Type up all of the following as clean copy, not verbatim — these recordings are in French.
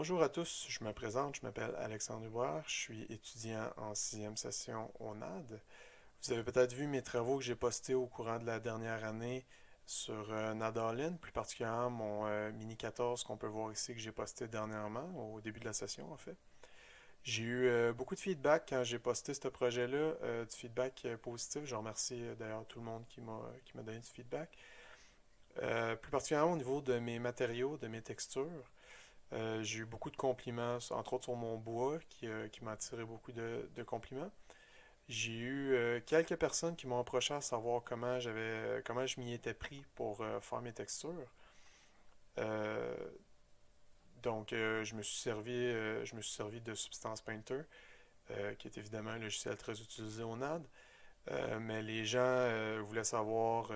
Bonjour à tous, je me présente, je m'appelle Alexandre Hubert, je suis étudiant en sixième session au NAD. Vous avez peut-être vu mes travaux que j'ai postés au courant de la dernière année sur NAD All-in, plus particulièrement mon Mini 14 qu'on peut voir ici que j'ai posté dernièrement, au début de la session en fait. J'ai eu beaucoup de feedback quand j'ai posté ce projet-là, du feedback positif. Je remercie d'ailleurs tout le monde qui m'a donné du feedback. Plus particulièrement au niveau de mes matériaux, de mes textures. J'ai eu beaucoup de compliments, entre autres sur mon bois, qui m'a attiré beaucoup de compliments. J'ai eu quelques personnes qui m'ont approché à savoir comment je m'y étais pris pour faire mes textures. Euh, donc, je me suis servi de Substance Painter, qui est évidemment un logiciel très utilisé au NAD. Mais les gens voulaient savoir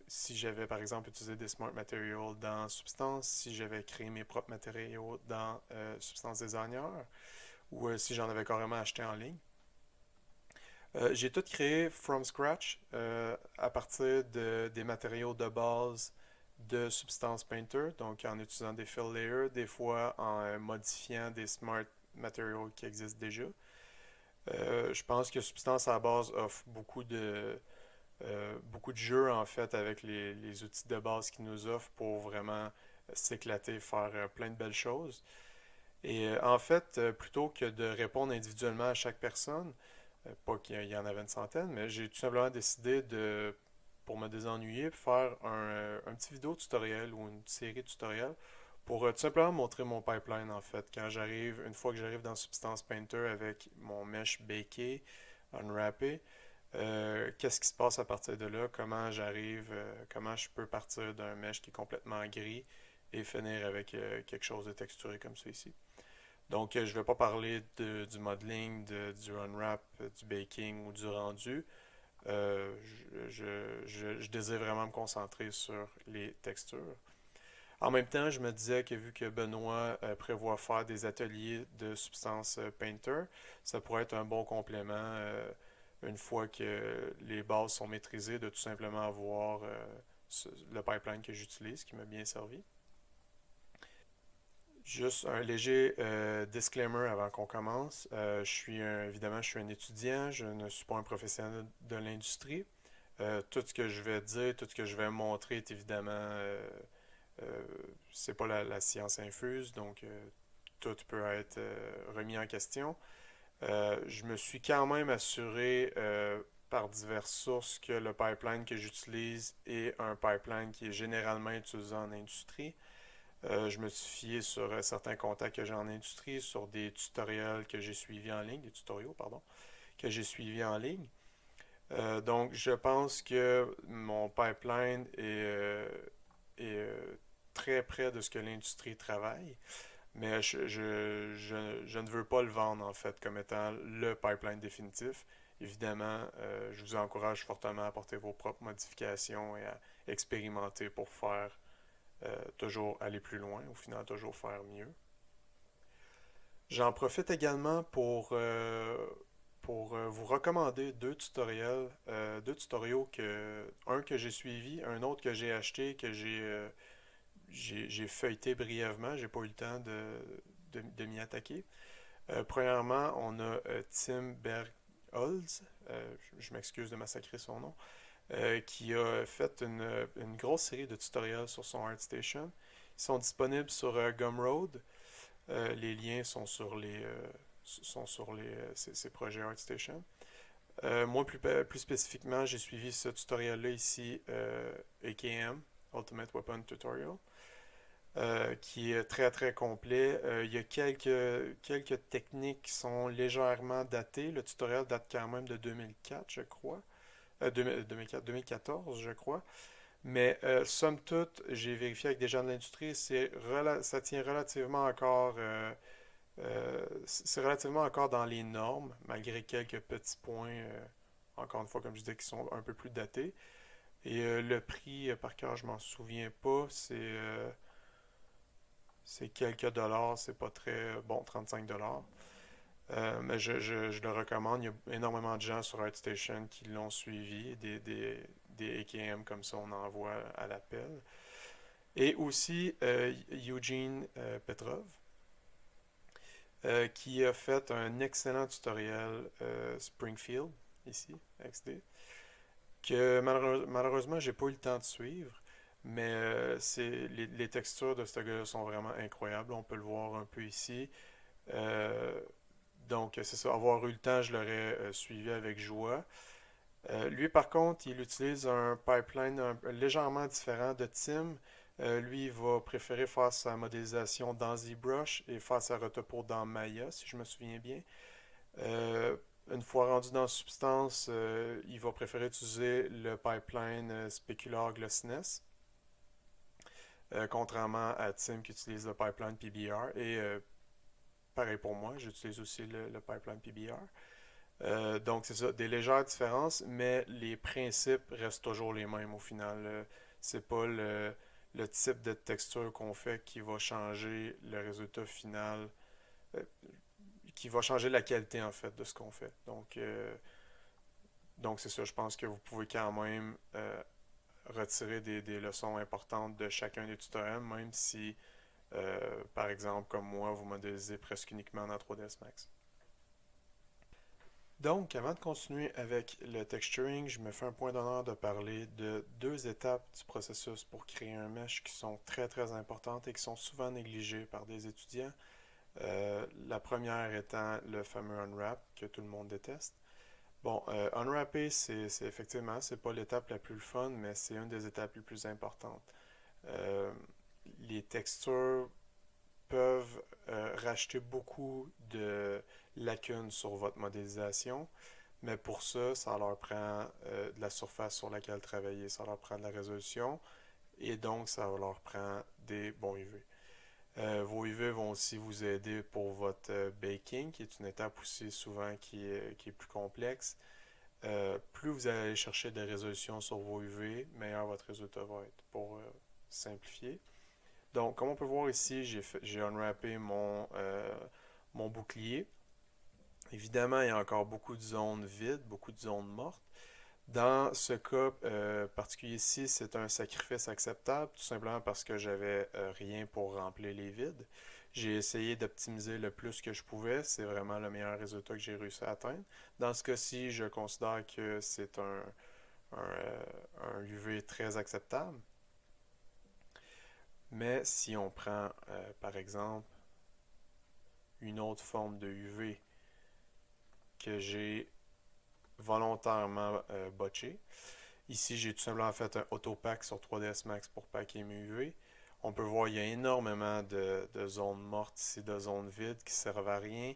si j'avais par exemple utilisé des Smart Materials dans Substance, si j'avais créé mes propres matériaux dans Substance Designer ou si j'en avais carrément acheté en ligne. J'ai tout créé from scratch à partir des matériaux de base de Substance Painter, donc en utilisant des fill layers, des fois en modifiant des Smart Materials qui existent déjà. Je pense que Substance à la base offre beaucoup de jeux en fait avec les outils de base qu'ils nous offrent pour vraiment s'éclater, faire plein de belles choses. Et en fait, plutôt que de répondre individuellement à chaque personne, pas qu'il y en avait une centaine, mais j'ai tout simplement décidé pour me désennuyer, faire un petit vidéo tutoriel ou une série de tutoriels pour tout simplement montrer mon pipeline en fait. Une fois que j'arrive dans Substance Painter avec mon mesh baké, unwrappé, qu'est-ce qui se passe à partir de là, comment je peux partir d'un mesh qui est complètement gris et finir avec quelque chose de texturé comme celui-ci. Donc, je ne vais pas parler du modeling, du unwrap, du baking ou du rendu. Je désire vraiment me concentrer sur les textures. En même temps, je me disais que vu que Benoît prévoit faire des ateliers de Substance Painter, ça pourrait être un bon complément une fois que les bases sont maîtrisées, de tout simplement voir le pipeline que j'utilise, qui m'a bien servi. Juste un léger disclaimer avant qu'on commence. Évidemment, je suis un étudiant, je ne suis pas un professionnel de l'industrie. Tout ce que je vais dire, tout ce que je vais montrer est évidemment, euh, c'est pas la science infuse, donc tout peut être remis en question. Je me suis quand même assuré par diverses sources que le pipeline que j'utilise est un pipeline qui est généralement utilisé en industrie. Je me suis fié sur certains contacts que j'ai en industrie, sur des tutoriels que j'ai suivis en ligne, des tutoriaux, pardon, que j'ai suivis en ligne. Donc, je pense que mon pipeline est très près de ce que l'industrie travaille, mais je ne veux pas le vendre en fait comme étant le pipeline définitif. Évidemment, je vous encourage fortement à apporter vos propres modifications et à expérimenter pour faire toujours aller plus loin, au final toujours faire mieux. J'en profite également pour vous recommander deux tutoriaux un que j'ai suivi, un autre que j'ai acheté, que j'ai feuilleté brièvement, j'ai pas eu le temps de m'y attaquer. Premièrement, on a Tim Bergholz, je m'excuse de massacrer son nom, qui a fait une grosse série de tutoriels sur son ArtStation. Ils sont disponibles sur Gumroad. Les liens sont sur ces projets ArtStation. Moi, plus spécifiquement, j'ai suivi ce tutoriel-là ici, AKM, Ultimate Weapon Tutorial, qui est très très complet. Il y a quelques techniques qui sont légèrement datées. Le tutoriel date quand même de 2004, je crois. 2004, 2014, je crois. Mais somme toute, j'ai vérifié avec des gens de l'industrie, ça tient relativement encore, c'est relativement encore dans les normes, malgré quelques petits points, encore une fois, comme je disais, qui sont un peu plus datés. Et le prix, par cœur, je m'en souviens pas, c'est quelques dollars, c'est pas très bon, 35 dollars. Mais je le recommande. Il y a énormément de gens sur ArtStation qui l'ont suivi, des AKM comme ça, on en voit à l'appel. Et aussi Eugene Petrov. qui a fait un excellent tutoriel Springfield, ici, XD, que malheureusement, j'ai pas eu le temps de suivre, mais les textures de ce gars sont vraiment incroyables. On peut le voir un peu ici. Euh, donc, c'est ça. Avoir eu le temps, je l'aurais suivi avec joie. Lui, par contre, il utilise un pipeline légèrement différent de Tim. Lui, il va préférer faire sa modélisation dans ZBrush et faire sa retopo dans Maya, si je me souviens bien. Euh, une fois rendu dans Substance, il va préférer utiliser le pipeline Specular Glossiness, contrairement à Tim qui utilise le pipeline PBR. Et pareil pour moi, j'utilise aussi le pipeline PBR. Donc, c'est ça, des légères différences, mais les principes restent toujours les mêmes au final. C'est pas le type de texture qu'on fait qui va changer le résultat final, euh, qui va changer la qualité en fait de ce qu'on fait. Donc c'est ça, je pense que vous pouvez quand même retirer des leçons importantes de chacun des tutoriels, même si, par exemple, comme moi, vous modélisez presque uniquement dans 3ds Max. Donc, avant de continuer avec le texturing, je me fais un point d'honneur de parler de deux étapes du processus pour créer un mesh qui sont très très importantes et qui sont souvent négligées par des étudiants. La première étant le fameux unwrap que tout le monde déteste. Bon, unwrapper, effectivement, c'est pas l'étape la plus fun, mais c'est une des étapes les plus importantes. Euh, les textures peuvent racheter beaucoup de lacunes sur votre modélisation, mais pour ça, ça leur prend de la surface sur laquelle travailler, ça leur prend de la résolution, et donc ça leur prend des bons UV. Vos UV vont aussi vous aider pour votre baking, qui est une étape aussi souvent qui est plus complexe. Plus vous allez aller chercher des résolutions sur vos UV, meilleur votre résultat va être, pour simplifier. Donc, comme on peut voir ici, j'ai unwrappé mon bouclier. Évidemment, il y a encore beaucoup de zones vides, beaucoup de zones mortes. Dans ce cas particulier ici, c'est un sacrifice acceptable, tout simplement parce que j'avais rien pour remplir les vides. J'ai essayé d'optimiser le plus que je pouvais. C'est vraiment le meilleur résultat que j'ai réussi à atteindre. Dans ce cas-ci, je considère que c'est un UV très acceptable. Mais si on prend, par exemple, une autre forme de UV que j'ai volontairement botché, ici, j'ai tout simplement fait un autopack sur 3ds Max pour packer mes UV. On peut voir qu'il y a énormément de zones mortes ici, de zones vides qui servent à rien.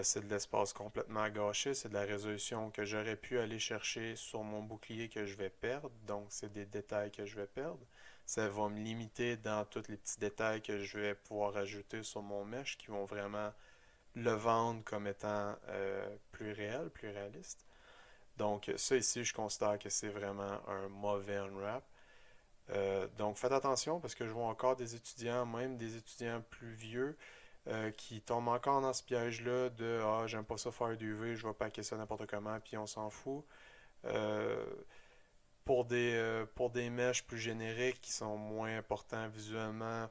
C'est de l'espace complètement gâché. C'est de la résolution que j'aurais pu aller chercher sur mon bouclier que je vais perdre. Donc, c'est des détails que je vais perdre. Ça va me limiter dans tous les petits détails que je vais pouvoir ajouter sur mon mesh qui vont vraiment le vendre comme étant plus réel, plus réaliste. Donc, ça ici, je considère que c'est vraiment un mauvais unwrap. Donc, faites attention parce que je vois encore des étudiants, même des étudiants plus vieux, qui tombent encore dans ce piège-là de ah, j'aime pas ça faire du UV, je vais packer ça n'importe comment, puis on s'en fout. Euh, pour des mèches plus génériques qui sont moins importants visuellement,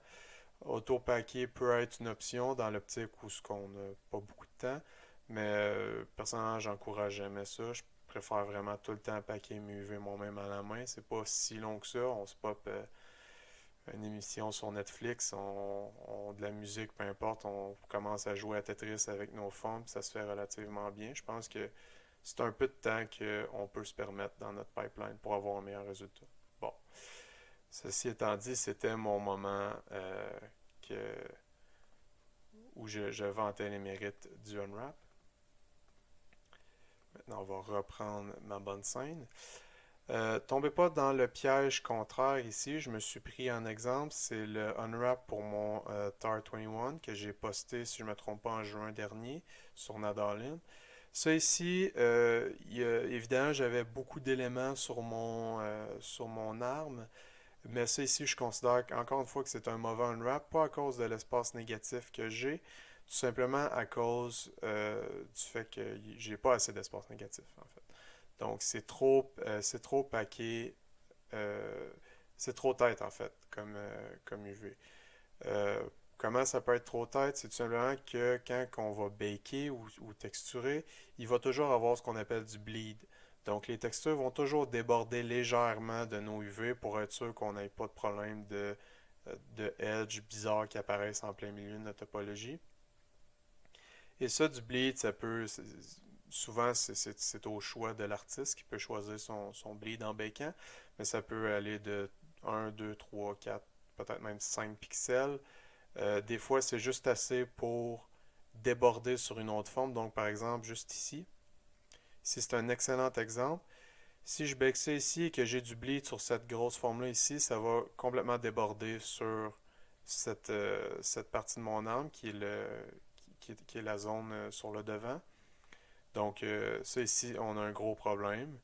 auto-packer peut être une option dans l'optique où ce qu'on n'a pas beaucoup de temps. Mais personnellement, j'encourage jamais ça. Je préfère vraiment tout le temps packer mes UV moi-même à la main. C'est pas si long que ça. On se pop une émission sur Netflix, de la musique, peu importe, on commence à jouer à Tetris avec nos fonds, puis ça se fait relativement bien. Je pense que c'est un peu de temps qu'on peut se permettre dans notre pipeline pour avoir un meilleur résultat. Bon, ceci étant dit, c'était mon moment que, où je vantais les mérites du Unwrap. Maintenant, on va reprendre ma bonne scène. Tombez pas dans le piège contraire ici. Je me suis pris un exemple. C'est le unwrap pour mon TAR 21 que j'ai posté, si je ne me trompe pas, en juin dernier sur Nadalin. Ça ici, évidemment, j'avais beaucoup d'éléments sur mon arme. Mais ça ici, je considère encore une fois que c'est un mauvais unwrap, pas à cause de l'espace négatif que j'ai, tout simplement à cause du fait que j'ai pas assez d'espace négatif, en fait. Donc, c'est trop paqué, euh, c'est trop tête, en fait, comme UV. Euh, Comment ça peut être trop tête? C'est tout simplement que quand on va baker ou texturer, il va toujours avoir ce qu'on appelle du bleed. Donc les textures vont toujours déborder légèrement de nos UV pour être sûr qu'on n'ait pas de problème de edge bizarre qui apparaissent en plein milieu de notre topologie. Et ça, du bleed, ça peut. Souvent, c'est au choix de l'artiste qui peut choisir son bleed en bakant, mais ça peut aller de 1, 2, 3, 4, peut-être même 5 pixels. Des fois, c'est juste assez pour déborder sur une autre forme. Donc, par exemple, juste ici. Ici, c'est un excellent exemple. Si je bake ça ici et que j'ai du bleed sur cette grosse forme-là ici, ça va complètement déborder sur cette partie de mon arme qui est la zone sur le devant. Donc, ça ici, on a un gros problème.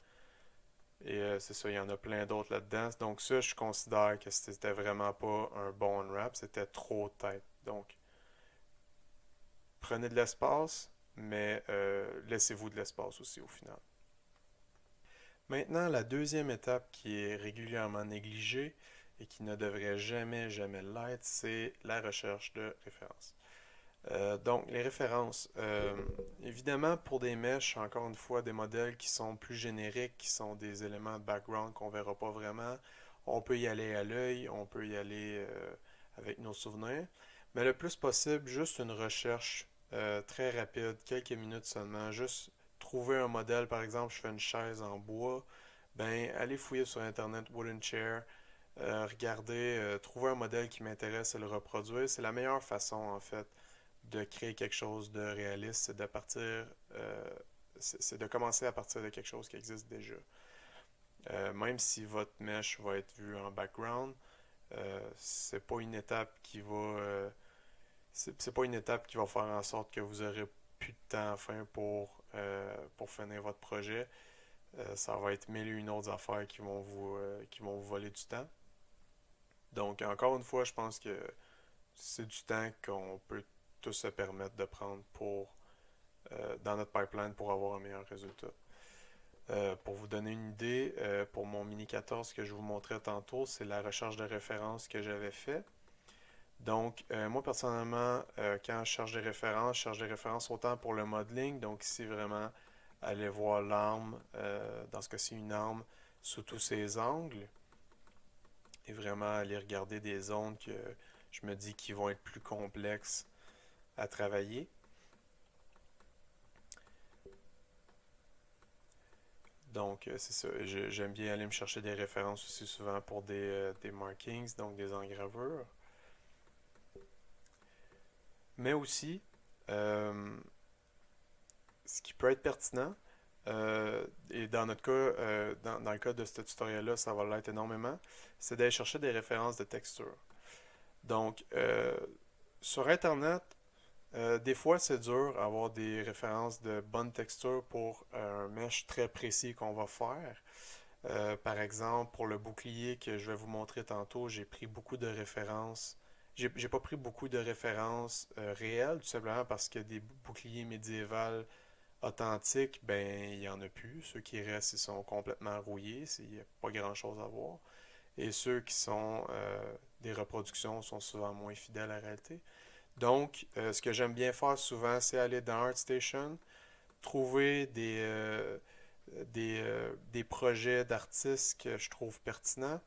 Et c'est ça, il y en a plein d'autres là-dedans. Donc, ça, je considère que c'était vraiment pas un bon unwrap. C'était trop tête. Donc, prenez de l'espace, mais laissez-vous de l'espace aussi au final. Maintenant, la deuxième étape qui est régulièrement négligée et qui ne devrait jamais, jamais l'être, c'est la recherche de références. Donc, les références. Évidemment, pour des mèches, encore une fois, des modèles qui sont plus génériques, qui sont des éléments de background qu'on ne verra pas vraiment, on peut y aller à l'œil, on peut y aller avec nos souvenirs. Mais le plus possible, juste une recherche très rapide, quelques minutes seulement, juste trouver un modèle, par exemple, je fais une chaise en bois, ben, allez fouiller sur Internet Wooden Chair, regarder, trouver un modèle qui m'intéresse et le reproduire. C'est la meilleure façon, en fait, de créer quelque chose de réaliste, c'est de partir, c'est de commencer à partir de quelque chose qui existe déjà. Même si votre mesh va être vue en background, c'est pas une étape qui va, c'est pas une étape qui va faire en sorte que vous aurez plus de temps à fin pour finir votre projet. Ça va être mille et une autres affaires qui vont vous voler du temps. Donc, encore une fois, je pense que c'est du temps qu'on peut tous se permettre de prendre dans notre pipeline pour avoir un meilleur résultat. Pour vous donner une idée, pour mon Mini 14 que je vous montrais tantôt, c'est la recherche de référence que j'avais fait. Donc, moi personnellement, quand je cherche des références autant pour le modeling, donc ici vraiment aller voir l'arme, dans ce cas-ci une arme, sous tous ses angles, et vraiment aller regarder des zones que je me dis qui vont être plus complexes à travailler. Donc, c'est ça. J'aime bien aller me chercher des références aussi souvent pour des markings, donc des engravures. Mais aussi, euh, ce qui peut être pertinent, et dans notre cas, dans le cas de ce tutoriel-là, ça va l'être énormément, c'est d'aller chercher des références de texture. Donc, sur Internet, des fois, c'est dur d'avoir des références de bonnes textures pour un mesh très précis qu'on va faire. Par exemple, pour le bouclier que je vais vous montrer tantôt, j'ai pris beaucoup de références. J'ai pas pris beaucoup de références réelles, tout simplement parce que des boucliers médiévaux authentiques, ben, il y en a plus. Ceux qui restent, ils sont complètement rouillés. Il n'y a pas grand-chose à voir. Et ceux qui sont des reproductions sont souvent moins fidèles à la réalité. Donc, ce que j'aime bien faire souvent, c'est aller dans ArtStation, trouver des projets d'artistes que je trouve pertinents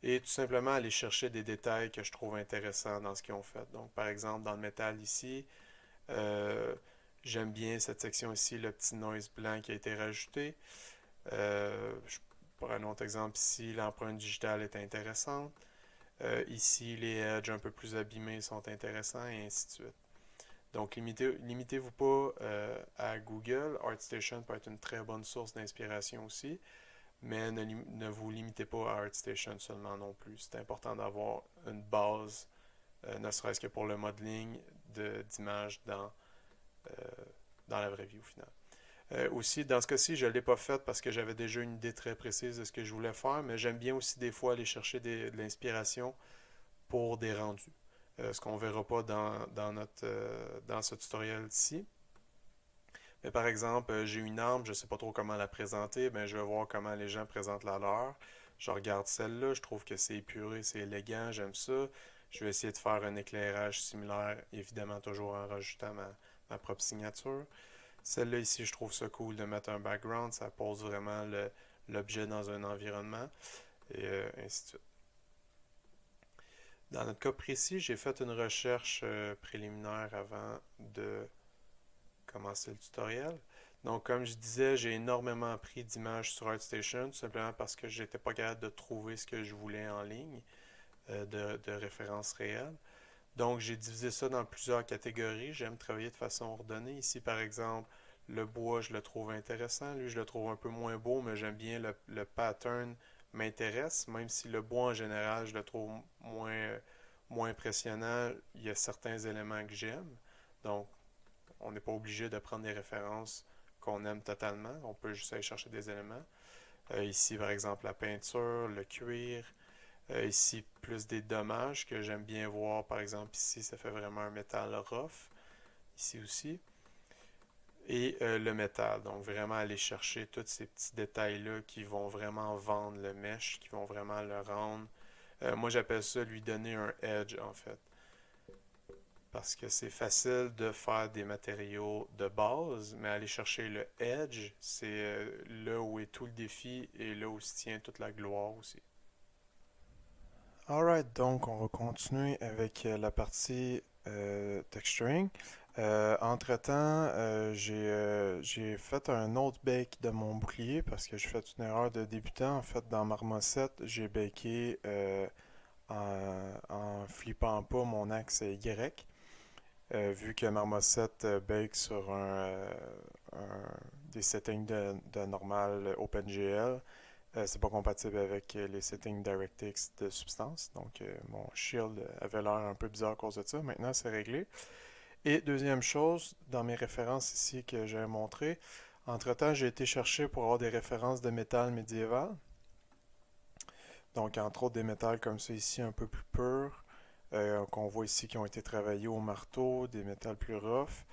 et tout simplement aller chercher des détails que je trouve intéressants dans ce qu'ils ont fait. Donc, par exemple, dans le métal ici, euh, j'aime bien cette section ici, le petit noise blanc qui a été rajouté. Pour un autre exemple ici, l'empreinte digitale est intéressante. Ici, les edges un peu plus abîmés sont intéressants et ainsi de suite. Donc, limitez-vous pas à Google. ArtStation peut être une très bonne source d'inspiration aussi, mais ne vous limitez pas à ArtStation seulement non plus. C'est important d'avoir une base, ne serait-ce que pour le modeling d'images euh, dans la vraie vie au final. Aussi, dans ce cas-ci, je ne l'ai pas fait parce que j'avais déjà une idée très précise de ce que je voulais faire, mais j'aime bien aussi des fois aller chercher de l'inspiration pour des rendus. Ce qu'on ne verra pas dans ce tutoriel-ci. Mais par exemple, j'ai une arme, je ne sais pas trop comment la présenter, ben, je vais voir comment les gens présentent la leur. Je regarde celle-là, je trouve que c'est épuré, c'est élégant, j'aime ça. Je vais essayer de faire un éclairage similaire, évidemment toujours en rajoutant ma propre signature. Celle-là ici, je trouve ça cool de mettre un background, ça pose vraiment l'objet dans un environnement, et ainsi de suite. Dans notre cas précis, j'ai fait une recherche préliminaire avant de commencer le tutoriel. Donc, comme je disais, j'ai énormément pris d'images sur ArtStation, tout simplement parce que j'étais pas capable de trouver ce que je voulais en ligne de références réelles. Donc, j'ai divisé ça dans plusieurs catégories. J'aime travailler de façon ordonnée. Ici, par exemple, le bois, je le trouve intéressant. Lui, je le trouve un peu moins beau, mais j'aime bien le pattern m'intéresse, même si le bois en général, je le trouve moins impressionnant. Il y a certains éléments que j'aime. Donc, on n'est pas obligé de prendre des références qu'on aime totalement. On peut juste aller chercher des éléments. Ici, par exemple, la peinture, le cuir. Ici, plus des dommages que j'aime bien voir. Par exemple, ici, ça fait vraiment un métal rough. Ici aussi. Et le métal. Donc, vraiment aller chercher tous ces petits détails-là qui vont vraiment vendre le mesh, qui vont vraiment le rendre. Moi, j'appelle ça lui donner un edge, en fait. Parce que c'est facile de faire des matériaux de base, mais aller chercher le edge, c'est là où est tout le défi et là où se tient toute la gloire aussi. Alright, donc on va continuer avec la partie texturing. Entre-temps, j'ai fait un autre bake de mon bouclier parce que j'ai fait une erreur de débutant. En fait, dans Marmoset, j'ai baké en flippant pas mon axe Y. Vu que Marmoset bake sur des settings de normal OpenGL, c'est pas compatible avec les settings DirectX de Substance. Donc, mon shield avait l'air un peu bizarre à cause de ça. Maintenant, c'est réglé. Et deuxième chose, dans mes références ici que j'ai montrées, entre-temps, j'ai été chercher pour avoir des références de métal médiéval. Donc, entre autres, des métals comme ça ici, un peu plus purs, qu'on voit ici qui ont été travaillés au marteau, des métals plus rough.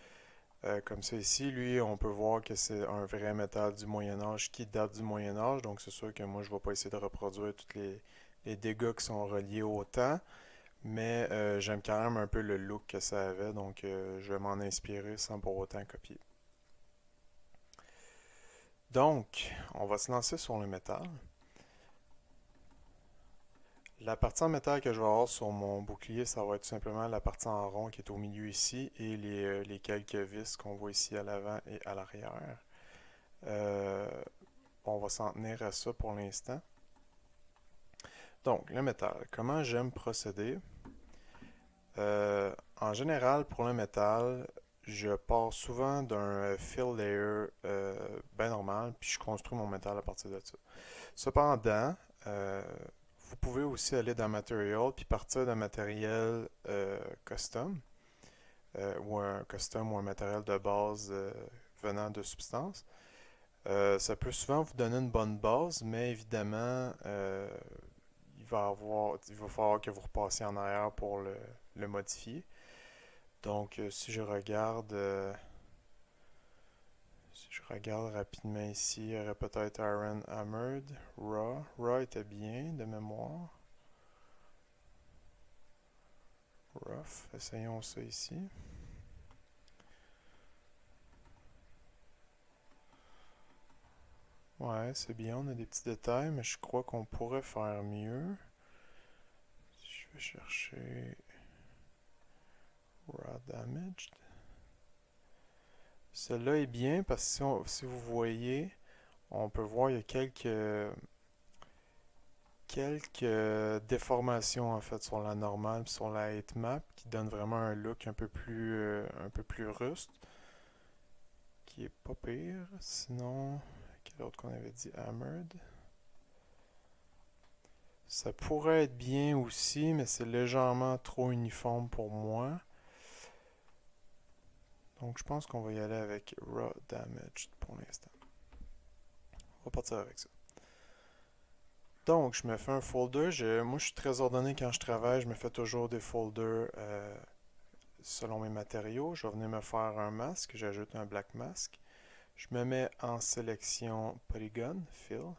Comme ça ici, lui, on peut voir que c'est un vrai métal du Moyen Âge qui date du Moyen Âge. Donc c'est sûr que moi, je ne vais pas essayer de reproduire tous les dégâts qui sont reliés au temps. Mais j'aime quand même un peu le look que ça avait. Donc je vais m'en inspirer sans pour autant copier. Donc, on va se lancer sur le métal. La partie en métal que je vais avoir sur mon bouclier, ça va être tout simplement la partie en rond qui est au milieu ici et les quelques vis qu'on voit ici à l'avant et à l'arrière. Euh, on va s'en tenir à ça pour l'instant. Donc, le métal. Comment j'aime procéder? En général, pour le métal, je pars souvent d'un fill layer bien normal, puis je construis mon métal à partir de ça. Cependant, vous pouvez aussi aller dans Material, puis partir d'un matériel custom, ou un custom ou un matériel de base venant de substance. Ça peut souvent vous donner une bonne base, mais évidemment, il va falloir que vous repassiez en arrière pour le modifier. Donc, si je regarde rapidement ici, il y aurait peut-être Iron Hammered, Raw. Raw était bien de mémoire. Rough, essayons ça ici. Ouais, c'est bien, on a des petits détails, mais je crois qu'on pourrait faire mieux. Je vais chercher Raw Damaged. Celle-là est bien parce que si vous voyez, on peut voir il y a quelques déformations en fait sur la normale et sur la 8 map qui donnent vraiment un look un peu plus ruste, qui est pas pire. Sinon, quel autre qu'on avait dit? Hammered. Ça pourrait être bien aussi, mais c'est légèrement trop uniforme pour moi. Donc je pense qu'on va y aller avec Raw Damaged pour l'instant. On va partir avec ça. Donc je me fais un folder. Moi je suis très ordonné quand je travaille. Je me fais toujours des folders selon mes matériaux. Je vais venir me faire un masque. J'ajoute un black mask. Je me mets en sélection Polygon, Fill.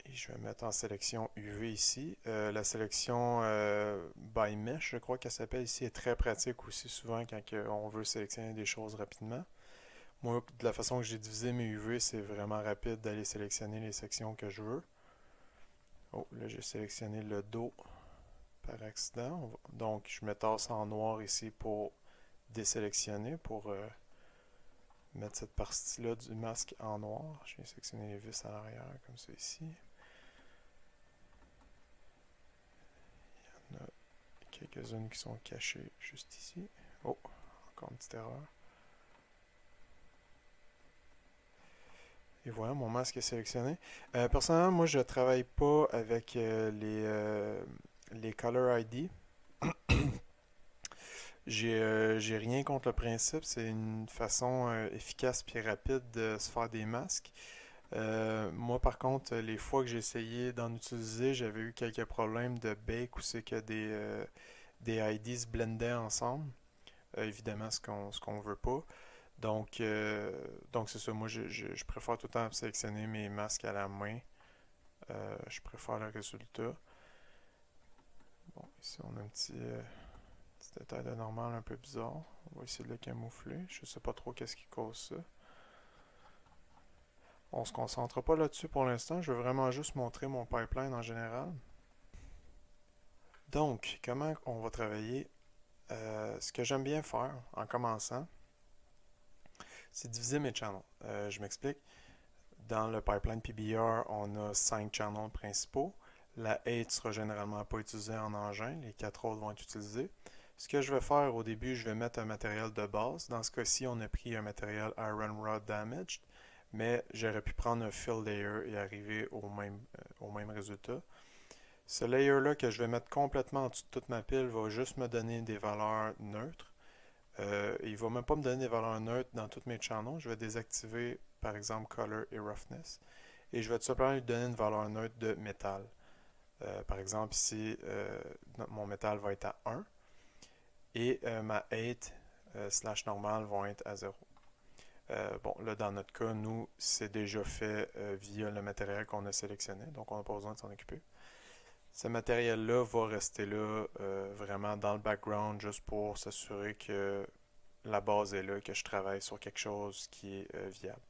Et je vais mettre en sélection UV ici. La sélection by mesh, je crois qu'elle s'appelle ici, est très pratique aussi souvent quand on veut sélectionner des choses rapidement. Moi, de la façon que j'ai divisé mes UV, c'est vraiment rapide d'aller sélectionner les sections que je veux. Oh, là j'ai sélectionné le dos par accident. Donc je me tasse en noir ici pour désélectionner, pour mettre cette partie-là du masque en noir. Je viens sélectionner les vis à l'arrière, comme ça ici. Il y en a quelques-unes qui sont cachées juste ici. Oh, encore une petite erreur. Et voilà, mon masque est sélectionné. Personnellement, moi, je ne travaille pas avec les Color ID. J'ai rien contre le principe. C'est une façon efficace et rapide de se faire des masques. Moi, par contre, les fois que j'ai essayé d'en utiliser, j'avais eu quelques problèmes de bake où c'est que des IDs se blendaient ensemble. Évidemment, ce qu'on veut pas. Donc, donc c'est ça. Moi, je préfère tout le temps sélectionner mes masques à la main. Je préfère le résultat. Bon, ici, on a un petit détail de normal un peu bizarre. On va essayer de le camoufler. Je sais pas trop qu'est-ce qui cause ça. On se concentre pas là-dessus pour l'instant. Je veux vraiment juste montrer mon pipeline en général. Donc, comment on va travailler? Ce que j'aime bien faire en commençant, c'est diviser mes channels. Je m'explique. Dans le pipeline PBR, on a 5 channels principaux. La 8 sera généralement pas utilisée en engin. Les 4 autres vont être utilisés. Ce que je vais faire au début, je vais mettre un matériel de base. Dans ce cas-ci, on a pris un matériel Iron Rod Damaged, mais j'aurais pu prendre un fill layer et arriver au même résultat. Ce layer-là que je vais mettre complètement en dessous de toute ma pile va juste me donner des valeurs neutres. Il ne va même pas me donner des valeurs neutres dans tous mes channels. Je vais désactiver par exemple Color et Roughness. Et je vais tout simplement lui donner une valeur neutre de métal. Par exemple ici, mon métal va être à 1 et ma 8 slash normale vont être à 0. Bon, là dans notre cas, nous, c'est déjà fait via le matériel qu'on a sélectionné, donc on n'a pas besoin de s'en occuper. Ce matériel-là va rester là vraiment dans le background juste pour s'assurer que la base est là, que je travaille sur quelque chose qui est viable.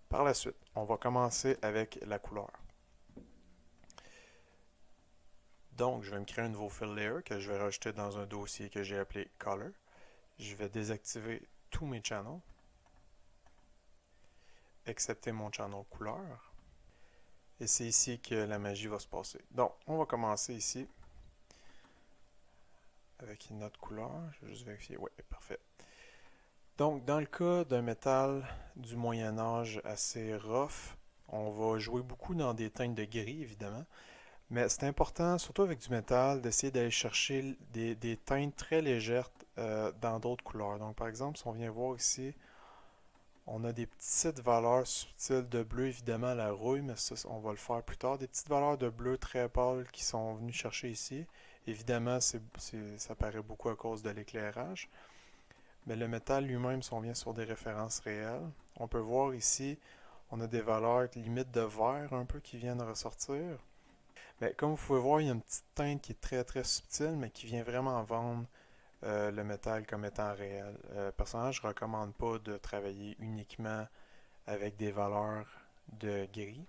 Par la suite, on va commencer avec la couleur. Donc, je vais me créer un nouveau fill layer que je vais rajouter dans un dossier que j'ai appelé Color. Je vais désactiver tous mes channels, excepté mon channel couleur. Et c'est ici que la magie va se passer. Donc, on va commencer ici avec une autre couleur. Je vais juste vérifier. Oui, parfait. Donc, dans le cas d'un métal du Moyen Âge assez rough, on va jouer beaucoup dans des teintes de gris, évidemment. Mais c'est important, surtout avec du métal, d'essayer d'aller chercher des teintes très légères dans d'autres couleurs. Donc, par exemple, si on vient voir ici, on a des petites valeurs subtiles de bleu, évidemment la rouille, mais ça, on va le faire plus tard. Des petites valeurs de bleu très pâles qui sont venues chercher ici. Évidemment, ça paraît beaucoup à cause de l'éclairage. Mais le métal lui-même, si on vient sur des références réelles, on peut voir ici, on a des valeurs limite de vert un peu qui viennent ressortir. Mais comme vous pouvez voir, il y a une petite teinte qui est très très subtile, mais qui vient vraiment vendre le métal comme étant réel. Personnellement, je ne recommande pas de travailler uniquement avec des valeurs de gris.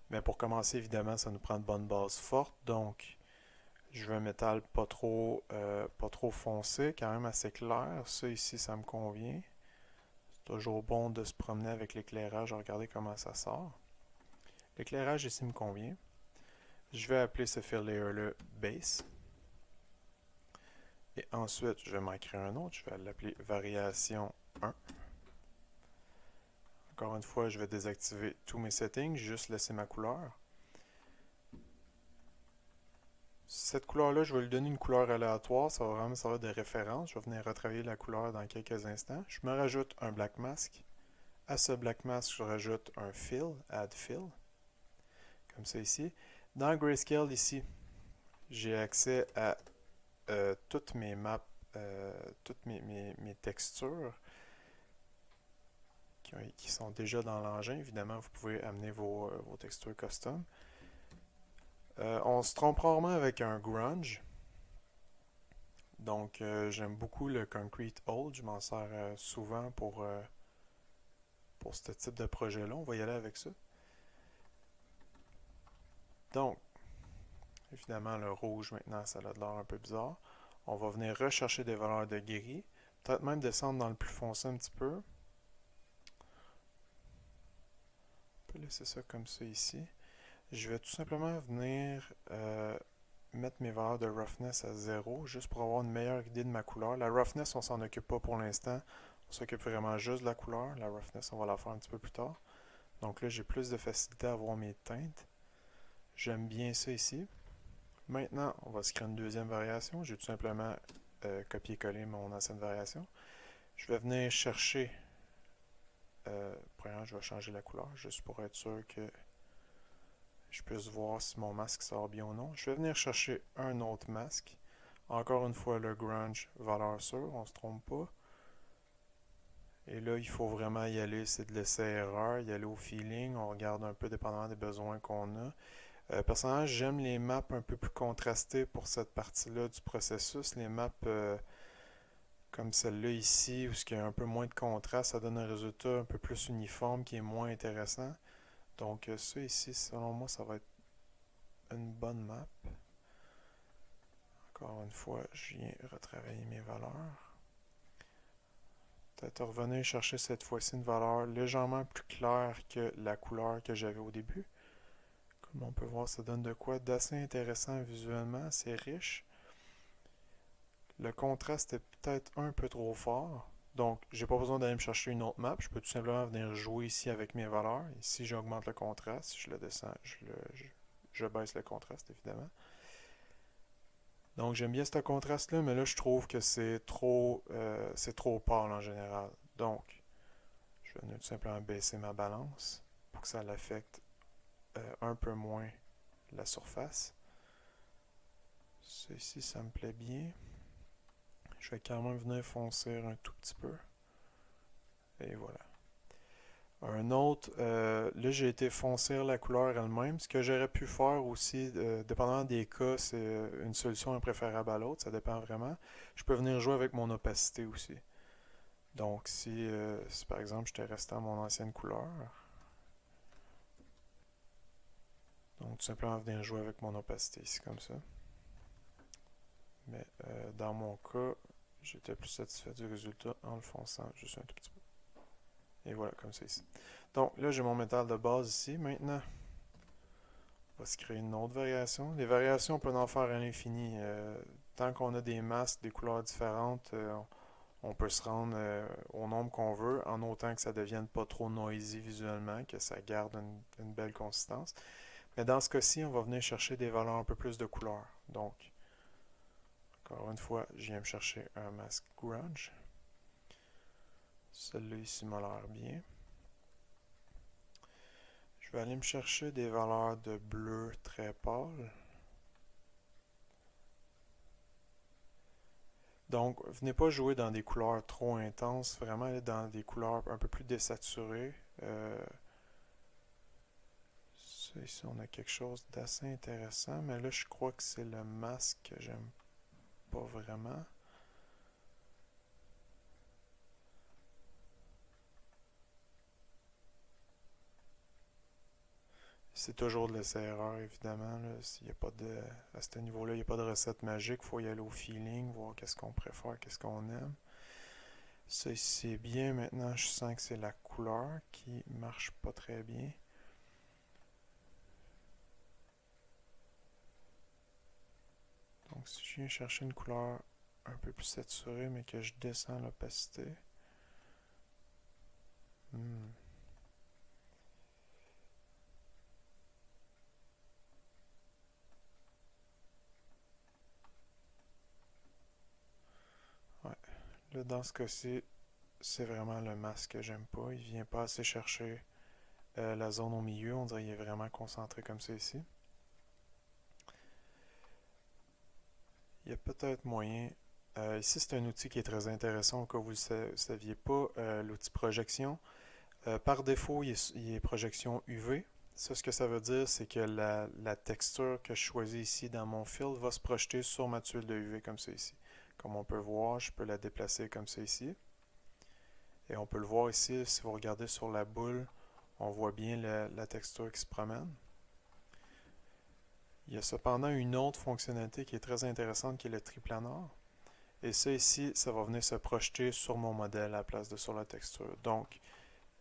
Mais pour commencer, évidemment, ça nous prend de bonnes bases fortes. Donc, je veux un métal pas trop foncé, quand même assez clair. Ça ici, ça me convient. C'est toujours bon de se promener avec l'éclairage, regarder comment ça sort. L'éclairage ici me convient. Je vais appeler ce fill layer-là Base. Et ensuite, je vais m'en créer un autre. Je vais l'appeler Variation 1. Encore une fois, je vais désactiver tous mes settings, juste laisser ma couleur. Cette couleur-là, je vais lui donner une couleur aléatoire. Ça va vraiment me servir de référence. Je vais venir retravailler la couleur dans quelques instants. Je me rajoute un black mask. À ce black mask, je rajoute un fill, add fill. Comme ça ici. Dans Grayscale ici, j'ai accès à toutes mes maps, toutes mes textures qui sont déjà dans l'engin. Évidemment, vous pouvez amener vos textures custom. On se trompe rarement avec un grunge. Donc, j'aime beaucoup le Concrete Old. Je m'en sers souvent pour ce type de projet-là. On va y aller avec ça. Donc, évidemment, le rouge, maintenant, ça a l'air un peu bizarre. On va venir rechercher des valeurs de gris. Peut-être même descendre dans le plus foncé un petit peu. On peut laisser ça comme ça ici. Je vais tout simplement venir mettre mes valeurs de roughness à 0, juste pour avoir une meilleure idée de ma couleur. La roughness, on s'en occupe pas pour l'instant. On s'occupe vraiment juste de la couleur. La roughness, on va la faire un petit peu plus tard. Donc là, j'ai plus de facilité à voir mes teintes. J'aime bien ça ici. Maintenant, on va se créer une deuxième variation. J'ai tout simplement copié-collé mon ancienne variation. Je vais venir chercher... premièrement, je vais changer la couleur, juste pour être sûr que je puisse voir si mon masque sort bien ou non. Je vais venir chercher un autre masque. Encore une fois, le grunge, valeur sûre, on ne se trompe pas. Et là, il faut vraiment y aller, c'est de l'essai-erreur, y aller au feeling, on regarde un peu dépendamment des besoins qu'on a. Personnellement, j'aime les maps un peu plus contrastées pour cette partie-là du processus. Les maps comme celle-là ici, où il y a un peu moins de contraste, ça donne un résultat un peu plus uniforme qui est moins intéressant. Donc ça ici, selon moi, ça va être une bonne map. Encore une fois, je viens retravailler mes valeurs. Peut-être revenir chercher cette fois-ci une valeur légèrement plus claire que la couleur que j'avais au début. Comme on peut voir, ça donne de quoi d'assez intéressant visuellement, c'est riche. Le contraste est peut-être un peu trop fort. Donc, j'ai pas besoin d'aller me chercher une autre map. Je peux tout simplement venir jouer ici avec mes valeurs. Ici, j'augmente le contraste. Si je le descends, je baisse le contraste, évidemment. Donc, j'aime bien ce contraste-là, mais là, je trouve que c'est trop pâle en général. Donc, je vais venir tout simplement baisser ma balance pour que ça l'affecte un peu moins la surface. Ceci, ça me plaît bien. Je vais quand même venir foncer un tout petit peu. Et voilà. Un autre, là j'ai été foncer la couleur elle-même. Ce que j'aurais pu faire aussi, dépendamment des cas, c'est une solution impréférable à l'autre, ça dépend vraiment. Je peux venir jouer avec mon opacité aussi. Donc si par exemple j'étais resté à mon ancienne couleur, donc tout simplement venir jouer avec mon opacité ici comme ça. Mais dans mon cas, j'étais plus satisfait du résultat en le fonçant juste un tout petit peu. Et voilà, comme ça ici. Donc là, j'ai mon métal de base ici. Maintenant, on va se créer une autre variation. Les variations, on peut en faire à l'infini. Tant qu'on a des masques, des couleurs différentes, on peut se rendre au nombre qu'on veut, en autant que ça ne devienne pas trop noisy visuellement, que ça garde une belle consistance. Mais dans ce cas-ci, on va venir chercher des valeurs un peu plus de couleurs. Donc, encore une fois, je viens me chercher un masque grunge. Celui-là ici m'a l'air bien. Je vais aller me chercher des valeurs de bleu très pâle. Donc, venez pas jouer dans des couleurs trop intenses, vraiment aller dans des couleurs un peu plus désaturées. Ici, on a quelque chose d'assez intéressant, mais là, je crois que c'est le masque que j'aime pas vraiment. C'est toujours de l'essai-erreur, évidemment. Là. Y a pas de, à ce niveau-là, il n'y a pas de recette magique. Il faut y aller au feeling, voir qu'est-ce qu'on préfère, qu'est-ce qu'on aime. Ça, c'est bien. Maintenant, je sens que c'est la couleur qui marche pas très bien. Donc, si je viens chercher une couleur un peu plus saturée, mais que je descends l'opacité. Ouais. Là, dans ce cas-ci, c'est vraiment le masque que j'aime pas. Il vient pas assez chercher la zone au milieu. On dirait qu'il est vraiment concentré comme ça ici. Il y a peut-être moyen. Ici, c'est un outil qui est très intéressant au cas où vous ne saviez pas. L'outil projection. Par défaut, il est projection UV. Ça, ce que ça veut dire, c'est que la texture que je choisis ici dans mon fill va se projeter sur ma tuile de UV comme ça ici. Comme on peut voir, je peux la déplacer comme ça ici. Et on peut le voir ici, si vous regardez sur la boule, on voit bien la texture qui se promène. Il y a cependant une autre fonctionnalité qui est très intéressante qui est le triplanar. Et ça ici, ça va venir se projeter sur mon modèle à la place de sur la texture. Donc,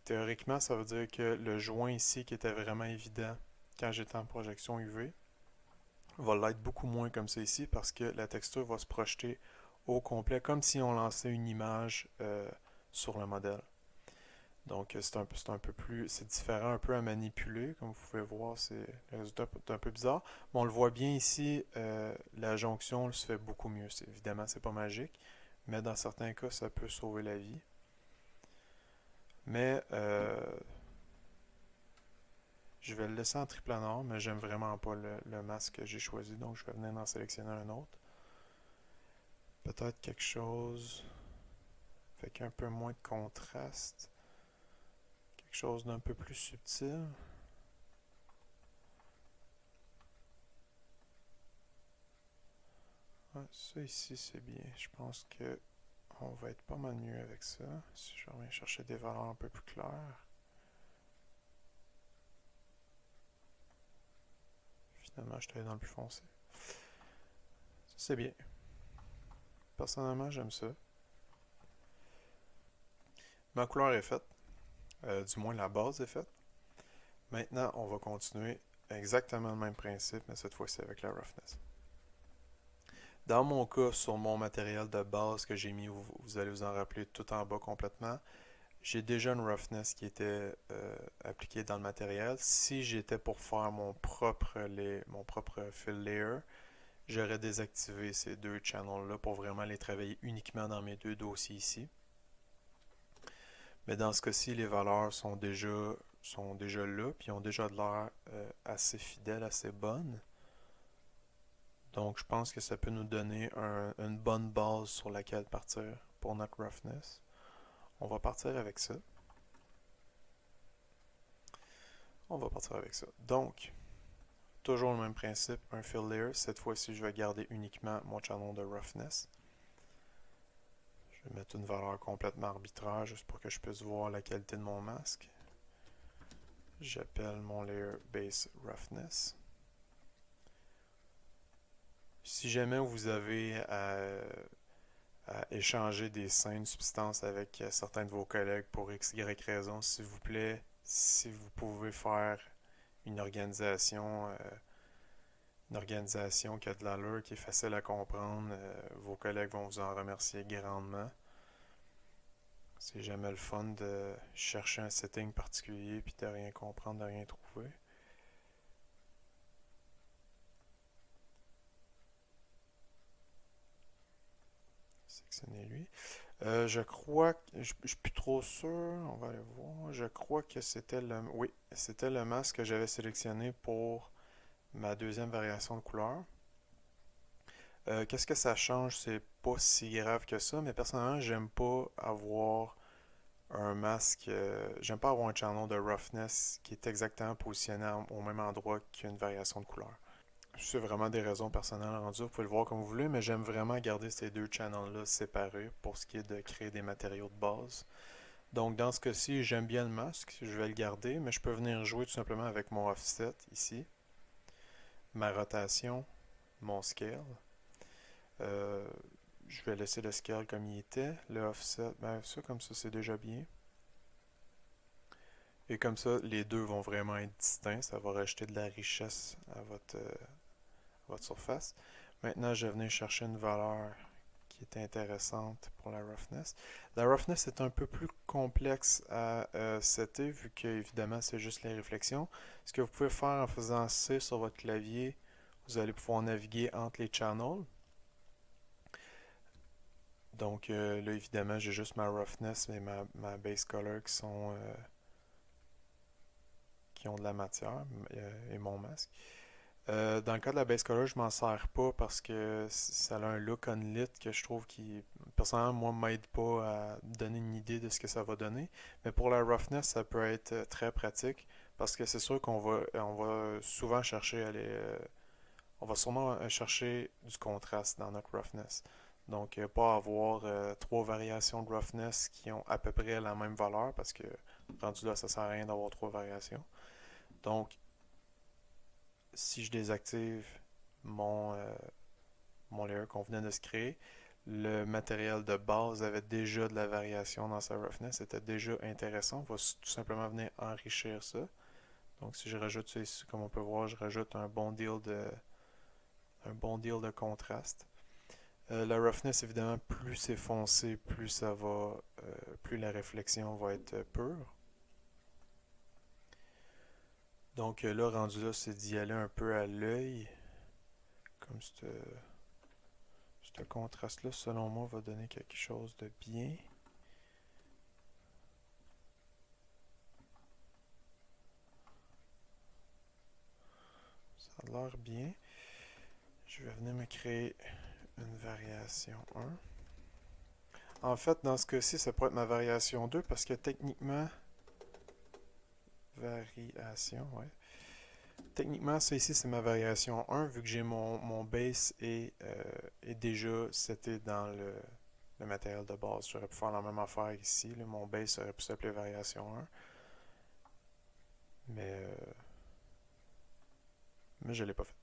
théoriquement, ça veut dire que le joint ici qui était vraiment évident quand j'étais en projection UV va l'être beaucoup moins comme ça ici parce que la texture va se projeter au complet comme si on lançait une image sur le modèle. Donc c'est un peu plus, c'est différent un peu à manipuler, comme vous pouvez voir, le résultat est un peu bizarre. Mais on le voit bien ici, la jonction se fait beaucoup mieux. Évidemment, c'est pas magique, mais dans certains cas, ça peut sauver la vie. Mais je vais le laisser en triplanar, mais j'aime vraiment pas le masque que j'ai choisi, donc je vais venir en sélectionner un autre. Peut-être quelque chose avec un peu moins de contraste, quelque chose d'un peu plus subtil. Ouais, ça ici c'est bien. Je pense que on va être pas mal mieux avec ça. Si je reviens chercher des valeurs un peu plus claires. Finalement, je suis allé dans le plus foncé. Ça c'est bien. Personnellement, j'aime ça. Ma couleur est faite. Du moins, la base est faite. Maintenant, on va continuer exactement le même principe, mais cette fois-ci avec la roughness. Dans mon cas, sur mon matériel de base que j'ai mis, vous allez vous en rappeler tout en bas complètement, j'ai déjà une roughness qui était appliquée dans le matériel. Si j'étais pour faire mon propre fill layer, j'aurais désactivé ces deux channels-là pour vraiment les travailler uniquement dans mes deux dossiers ici. Mais dans ce cas-ci, les valeurs sont déjà là, puis ont déjà de l'air assez fidèles, assez bonnes. Donc, je pense que ça peut nous donner une bonne base sur laquelle partir pour notre roughness. On va partir avec ça. On va partir avec ça. Donc, toujours le même principe, un fill layer. Cette fois-ci, je vais garder uniquement mon channel de roughness. Je vais mettre une valeur complètement arbitraire juste pour que je puisse voir la qualité de mon masque. J'appelle mon layer base roughness. Si jamais vous avez à échanger des scènes substances avec certains de vos collègues pour x, y raison, s'il vous plaît, si vous pouvez faire une organisation qui a de l'allure, qui est facile à comprendre, vos collègues vont vous en remercier grandement. C'est jamais le fun de chercher un setting particulier puis de rien comprendre, de rien trouver. Sectionner lui. Je crois que je suis plus trop sûr, on va aller voir. Je crois que c'était c'était le masque que j'avais sélectionné pour ma deuxième variation de couleur. Qu'est-ce que ça change? C'est pas si grave que ça, mais personnellement, j'aime pas avoir un masque. J'aime pas avoir un channel de roughness qui est exactement positionné au même endroit qu'une variation de couleur. C'est vraiment des raisons personnelles rendues, vous pouvez le voir comme vous voulez, mais j'aime vraiment garder ces deux channels-là séparés pour ce qui est de créer des matériaux de base. Donc dans ce cas-ci, j'aime bien le masque, je vais le garder, mais je peux venir jouer tout simplement avec mon offset ici, ma rotation, mon scale. Je vais laisser le scale comme il était, le offset, ben ça comme ça c'est déjà bien. Et comme ça, les deux vont vraiment être distincts, ça va rajouter de la richesse à votre surface. Maintenant, je vais venir chercher une valeur qui est intéressante pour la roughness. La roughness est un peu plus complexe à setter vu que évidemment c'est juste les réflexions. Ce que vous pouvez faire en faisant C sur votre clavier, vous allez pouvoir naviguer entre les channels. Donc là évidemment j'ai juste ma roughness et ma base color qui ont de la matière et mon masque. Dans le cas de la base color, je m'en sers pas parce que ça a un look unlit que je trouve qui, personnellement, moi, m'aide pas à donner une idée de ce que ça va donner. Mais pour la roughness, ça peut être très pratique parce que c'est sûr qu'on va souvent chercher à on va sûrement chercher du contraste dans notre roughness. Donc, pas avoir trois variations de roughness qui ont à peu près la même valeur parce que rendu là, ça sert à rien d'avoir trois variations. Donc, si je désactive mon layer qu'on venait de se créer, le matériel de base avait déjà de la variation dans sa roughness, c'était déjà intéressant. On va tout simplement venir enrichir ça. Donc si je rajoute ça ici, comme on peut voir, je rajoute un bon deal de contraste. La roughness, évidemment, plus c'est foncé, plus la réflexion va être pure. Donc là, rendu là, c'est d'y aller un peu à l'œil, comme ce contraste-là, selon moi, va donner quelque chose de bien. Ça a l'air bien. Je vais venir me créer une variation 1. En fait, dans ce cas-ci, ça pourrait être ma variation 2 parce que techniquement, variation, ouais. Techniquement, ça ici, c'est ma variation 1 vu que j'ai mon base est déjà seté dans le matériel de base. J'aurais pu faire la même affaire ici. Là, mon base aurait pu s'appeler variation 1. Mais je ne l'ai pas fait.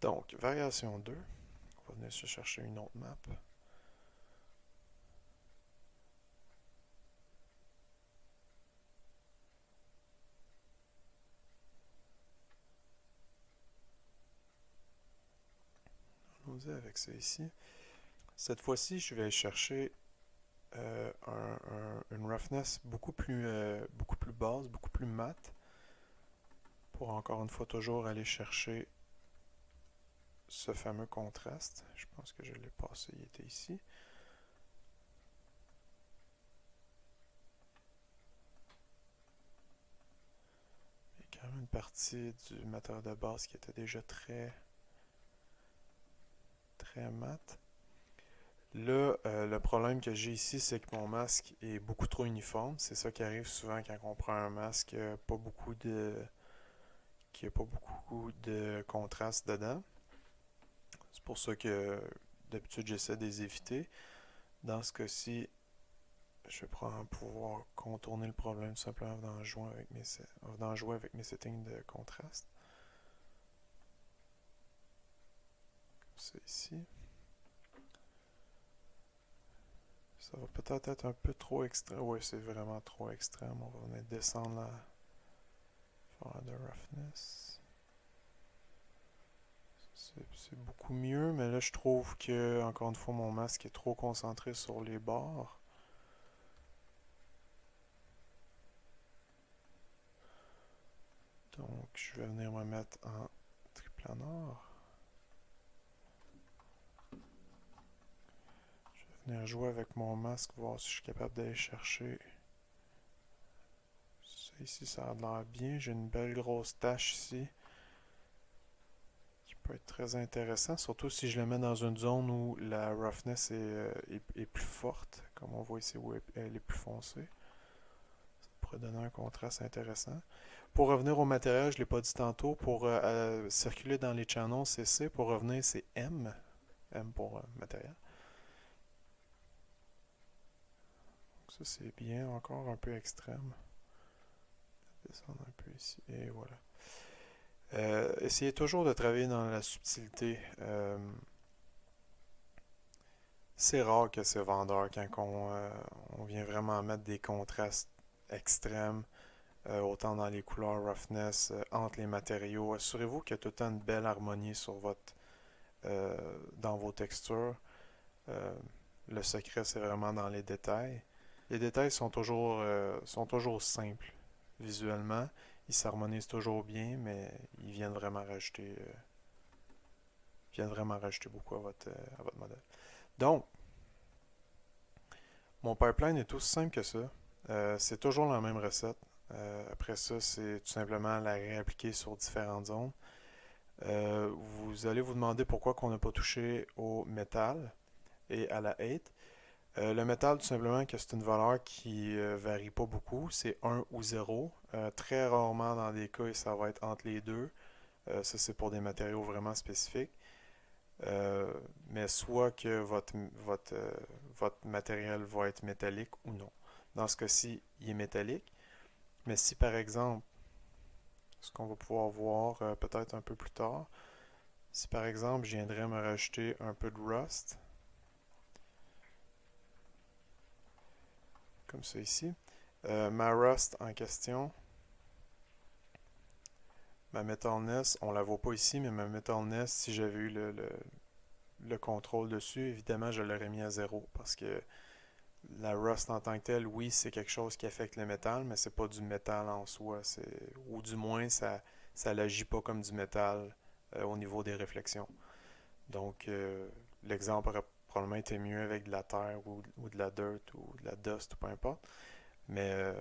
Donc, variation 2. On va venir se chercher une autre map. Allons-y avec ça ici. Cette fois-ci, je vais chercher une roughness beaucoup plus basse, beaucoup plus mat, pour encore une fois toujours aller chercher ce fameux contraste. Je pense que je l'ai passé, il était ici. Il y a quand même une partie du matériel de base qui était déjà très très mat. Là, le problème que j'ai ici, c'est que mon masque est beaucoup trop uniforme. C'est ça qui arrive souvent quand on prend un masque qui n'a pas beaucoup de contraste dedans. C'est pour ça que d'habitude j'essaie de les éviter. Dans ce cas-ci, je vais pouvoir contourner le problème simplement en venant jouer avec mes settings de contraste. Comme ça ici. Ça va peut-être être un peu trop extrême. Oui, c'est vraiment trop extrême. On va venir descendre la faire de roughness. C'est beaucoup mieux, mais là je trouve que, encore une fois, mon masque est trop concentré sur les bords. Donc je vais venir me mettre en triplanar. Je vais venir jouer avec mon masque, voir si je suis capable d'aller chercher. Ça ici, ça a l'air bien. J'ai une belle grosse tache ici qui peut être très intéressant, surtout si je le mets dans une zone où la roughness est plus forte, comme on voit ici où elle est plus foncée. Ça pourrait donner un contraste intéressant. Pour revenir au matériel, je ne l'ai pas dit tantôt, pour circuler dans les channels, c'est C. Pour revenir, c'est M. M pour matériel. Donc ça, c'est bien, encore un peu extrême. Descendre un peu ici, et voilà. Essayez toujours de travailler dans la subtilité. C'est rare que c'est vendeur quand on vient vraiment mettre des contrastes extrêmes, autant dans les couleurs roughness, entre les matériaux. Assurez-vous qu'il y a tout le temps une belle harmonie dans vos textures. Euh, le secret, c'est vraiment dans les détails. Les détails sont toujours simples visuellement. Ils s'harmonisent toujours bien, mais ils viennent vraiment rajouter beaucoup à votre modèle. Donc, mon pipeline est aussi simple que ça. C'est toujours la même recette. Après ça, c'est tout simplement la réappliquer sur différentes zones. Vous allez vous demander pourquoi qu'on n'a pas touché au métal et à la 8. Le métal, tout simplement, que c'est une valeur qui varie pas beaucoup. C'est un ou 0. Très rarement, dans des cas, ça va être entre les deux. Ça, c'est pour des matériaux vraiment spécifiques. Euh, mais soit que votre matériel va être métallique ou non. Dans ce cas-ci, il est métallique. Mais si, par exemple, ce qu'on va pouvoir voir peut-être un peu plus tard, si par exemple, je viendrais me rajouter un peu de rust, comme ça ici, ma rust en question, ma metalness, on la voit pas ici, mais ma metalness, si j'avais eu le contrôle dessus, évidemment, je l'aurais mis à 0 parce que la rust en tant que telle, oui, c'est quelque chose qui affecte le métal, mais c'est pas du métal en soi. Ou du moins, ça n'agit pas comme du métal au niveau des réflexions. Donc, l'exemple aurait probablement été mieux avec de la terre ou de la dirt ou de la dust ou peu importe. Mais, euh,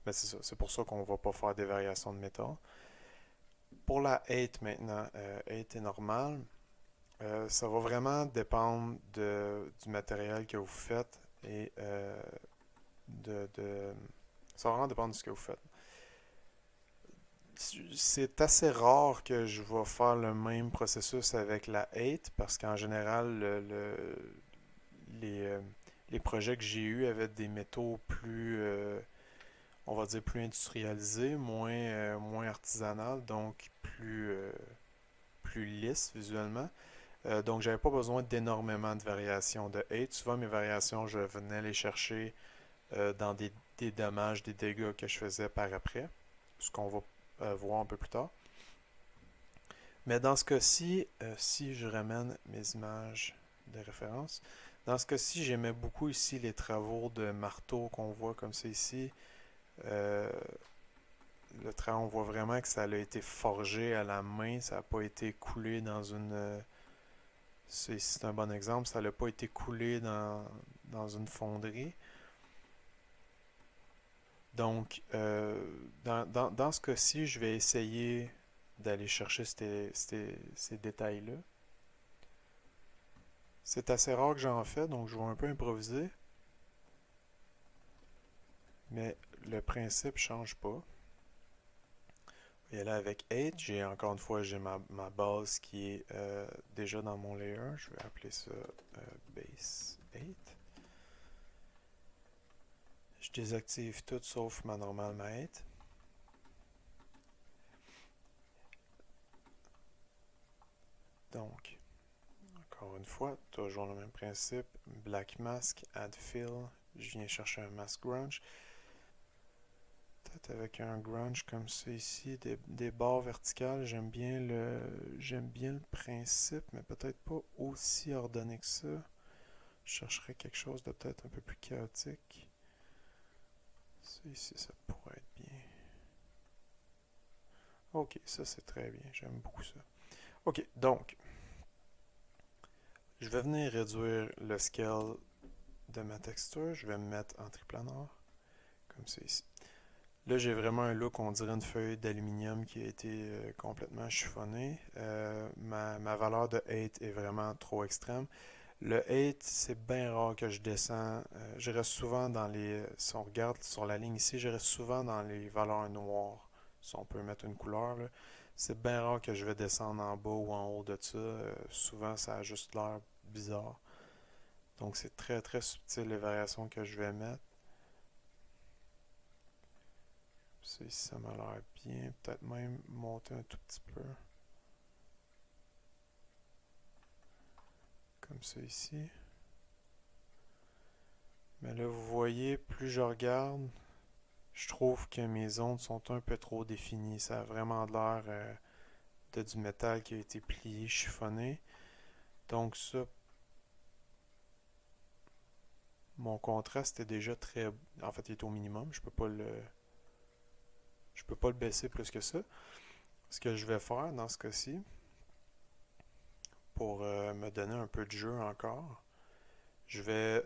mais c'est ça. C'est pour ça qu'on ne va pas faire des variations de métal. Pour la 8 maintenant, 8 est normal. Ça va vraiment dépendre du matériel que vous faites et de... Ça va vraiment dépendre de ce que vous faites. C'est assez rare que je vais faire le même processus avec la 8 parce qu'en général, les, euh, les projets que j'ai eus avaient des métaux plus, on va dire, plus industrialisés, moins artisanal, donc plus lisses visuellement. Donc, j'avais pas besoin d'énormément de variations de 8. Souvent, mes variations, je venais les chercher dans des dommages, des dégâts que je faisais par après, ce qu'on va voir un peu plus tard. Mais dans ce cas-ci, si je ramène mes images de référence, dans ce cas-ci, j'aimais beaucoup ici les travaux de marteau qu'on voit comme ça ici. Euh, le travail, on voit vraiment que ça a été forgé à la main, ça n'a pas été coulé dans une... c'est un bon exemple, ça n'a pas été coulé dans une fonderie. Donc, dans ce cas-ci, je vais essayer d'aller chercher ces détails-là. C'est assez rare que j'en fais, donc je vais un peu improviser. Mais le principe ne change pas. Et là, avec 8, encore une fois, j'ai ma base qui est déjà dans mon layer. Je vais appeler ça base 8. Je désactive tout sauf ma normale ma 8. Donc, encore une fois, toujours le même principe. Black mask, add fill. Je viens chercher un mask grunge. Peut-être avec un grunge comme ça ici, des barres verticales. J'aime bien le principe, mais peut-être pas aussi ordonné que ça. Je chercherais quelque chose de peut-être un peu plus chaotique. Ça ici, ça pourrait être bien. Ok, ça c'est très bien. J'aime beaucoup ça. Ok, donc, je vais venir réduire le scale de ma texture. Je vais me mettre en triplanar, comme ça ici. Là, j'ai vraiment un look, on dirait une feuille d'aluminium qui a été complètement chiffonnée. Ma valeur de 8 est vraiment trop extrême. Le 8, c'est bien rare que je descends. Je reste souvent dans les... Si on regarde sur la ligne ici, je reste souvent dans les valeurs noires. Si on peut mettre une couleur, là. C'est bien rare que je vais descendre en bas ou en haut de ça. Souvent, ça a juste l'air bizarre. Donc, c'est très, très subtil les variations que je vais mettre. Ça, ici, ça m'a l'air bien. Peut-être même monter un tout petit peu. Comme ça ici. Mais là, vous voyez, plus je regarde, je trouve que mes ondes sont un peu trop définies. Ça a vraiment l'air de du métal qui a été plié, chiffonné. Donc ça, mon contraste est déjà très... En fait, il est au minimum. Je peux pas le baisser plus que ça. Ce que je vais faire dans ce cas-ci, pour me donner un peu de jeu encore, je vais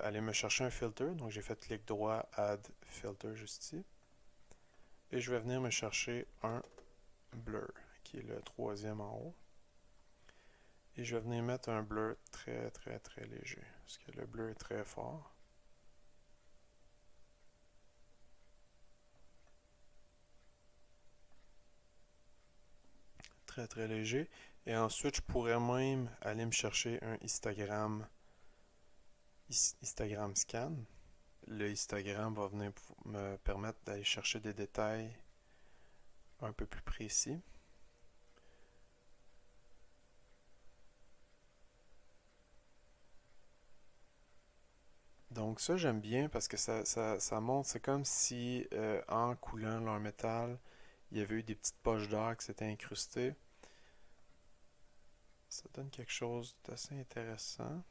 aller me chercher un filter. Donc j'ai fait clic droit, add filter juste ici. Et je vais venir me chercher un blur, qui qui est le troisième en haut. Et je vais venir mettre un blur très très très léger, parce que le bleu est très fort. Très très léger. Et ensuite, je pourrais même aller me chercher un histogramme scan. Le histogramme va venir me permettre d'aller chercher des détails un peu plus précis. Donc ça, j'aime bien parce que ça montre, c'est comme si en coulant leur métal, il y avait eu des petites poches d'air qui s'étaient incrustées. Ça donne quelque chose d'assez intéressant.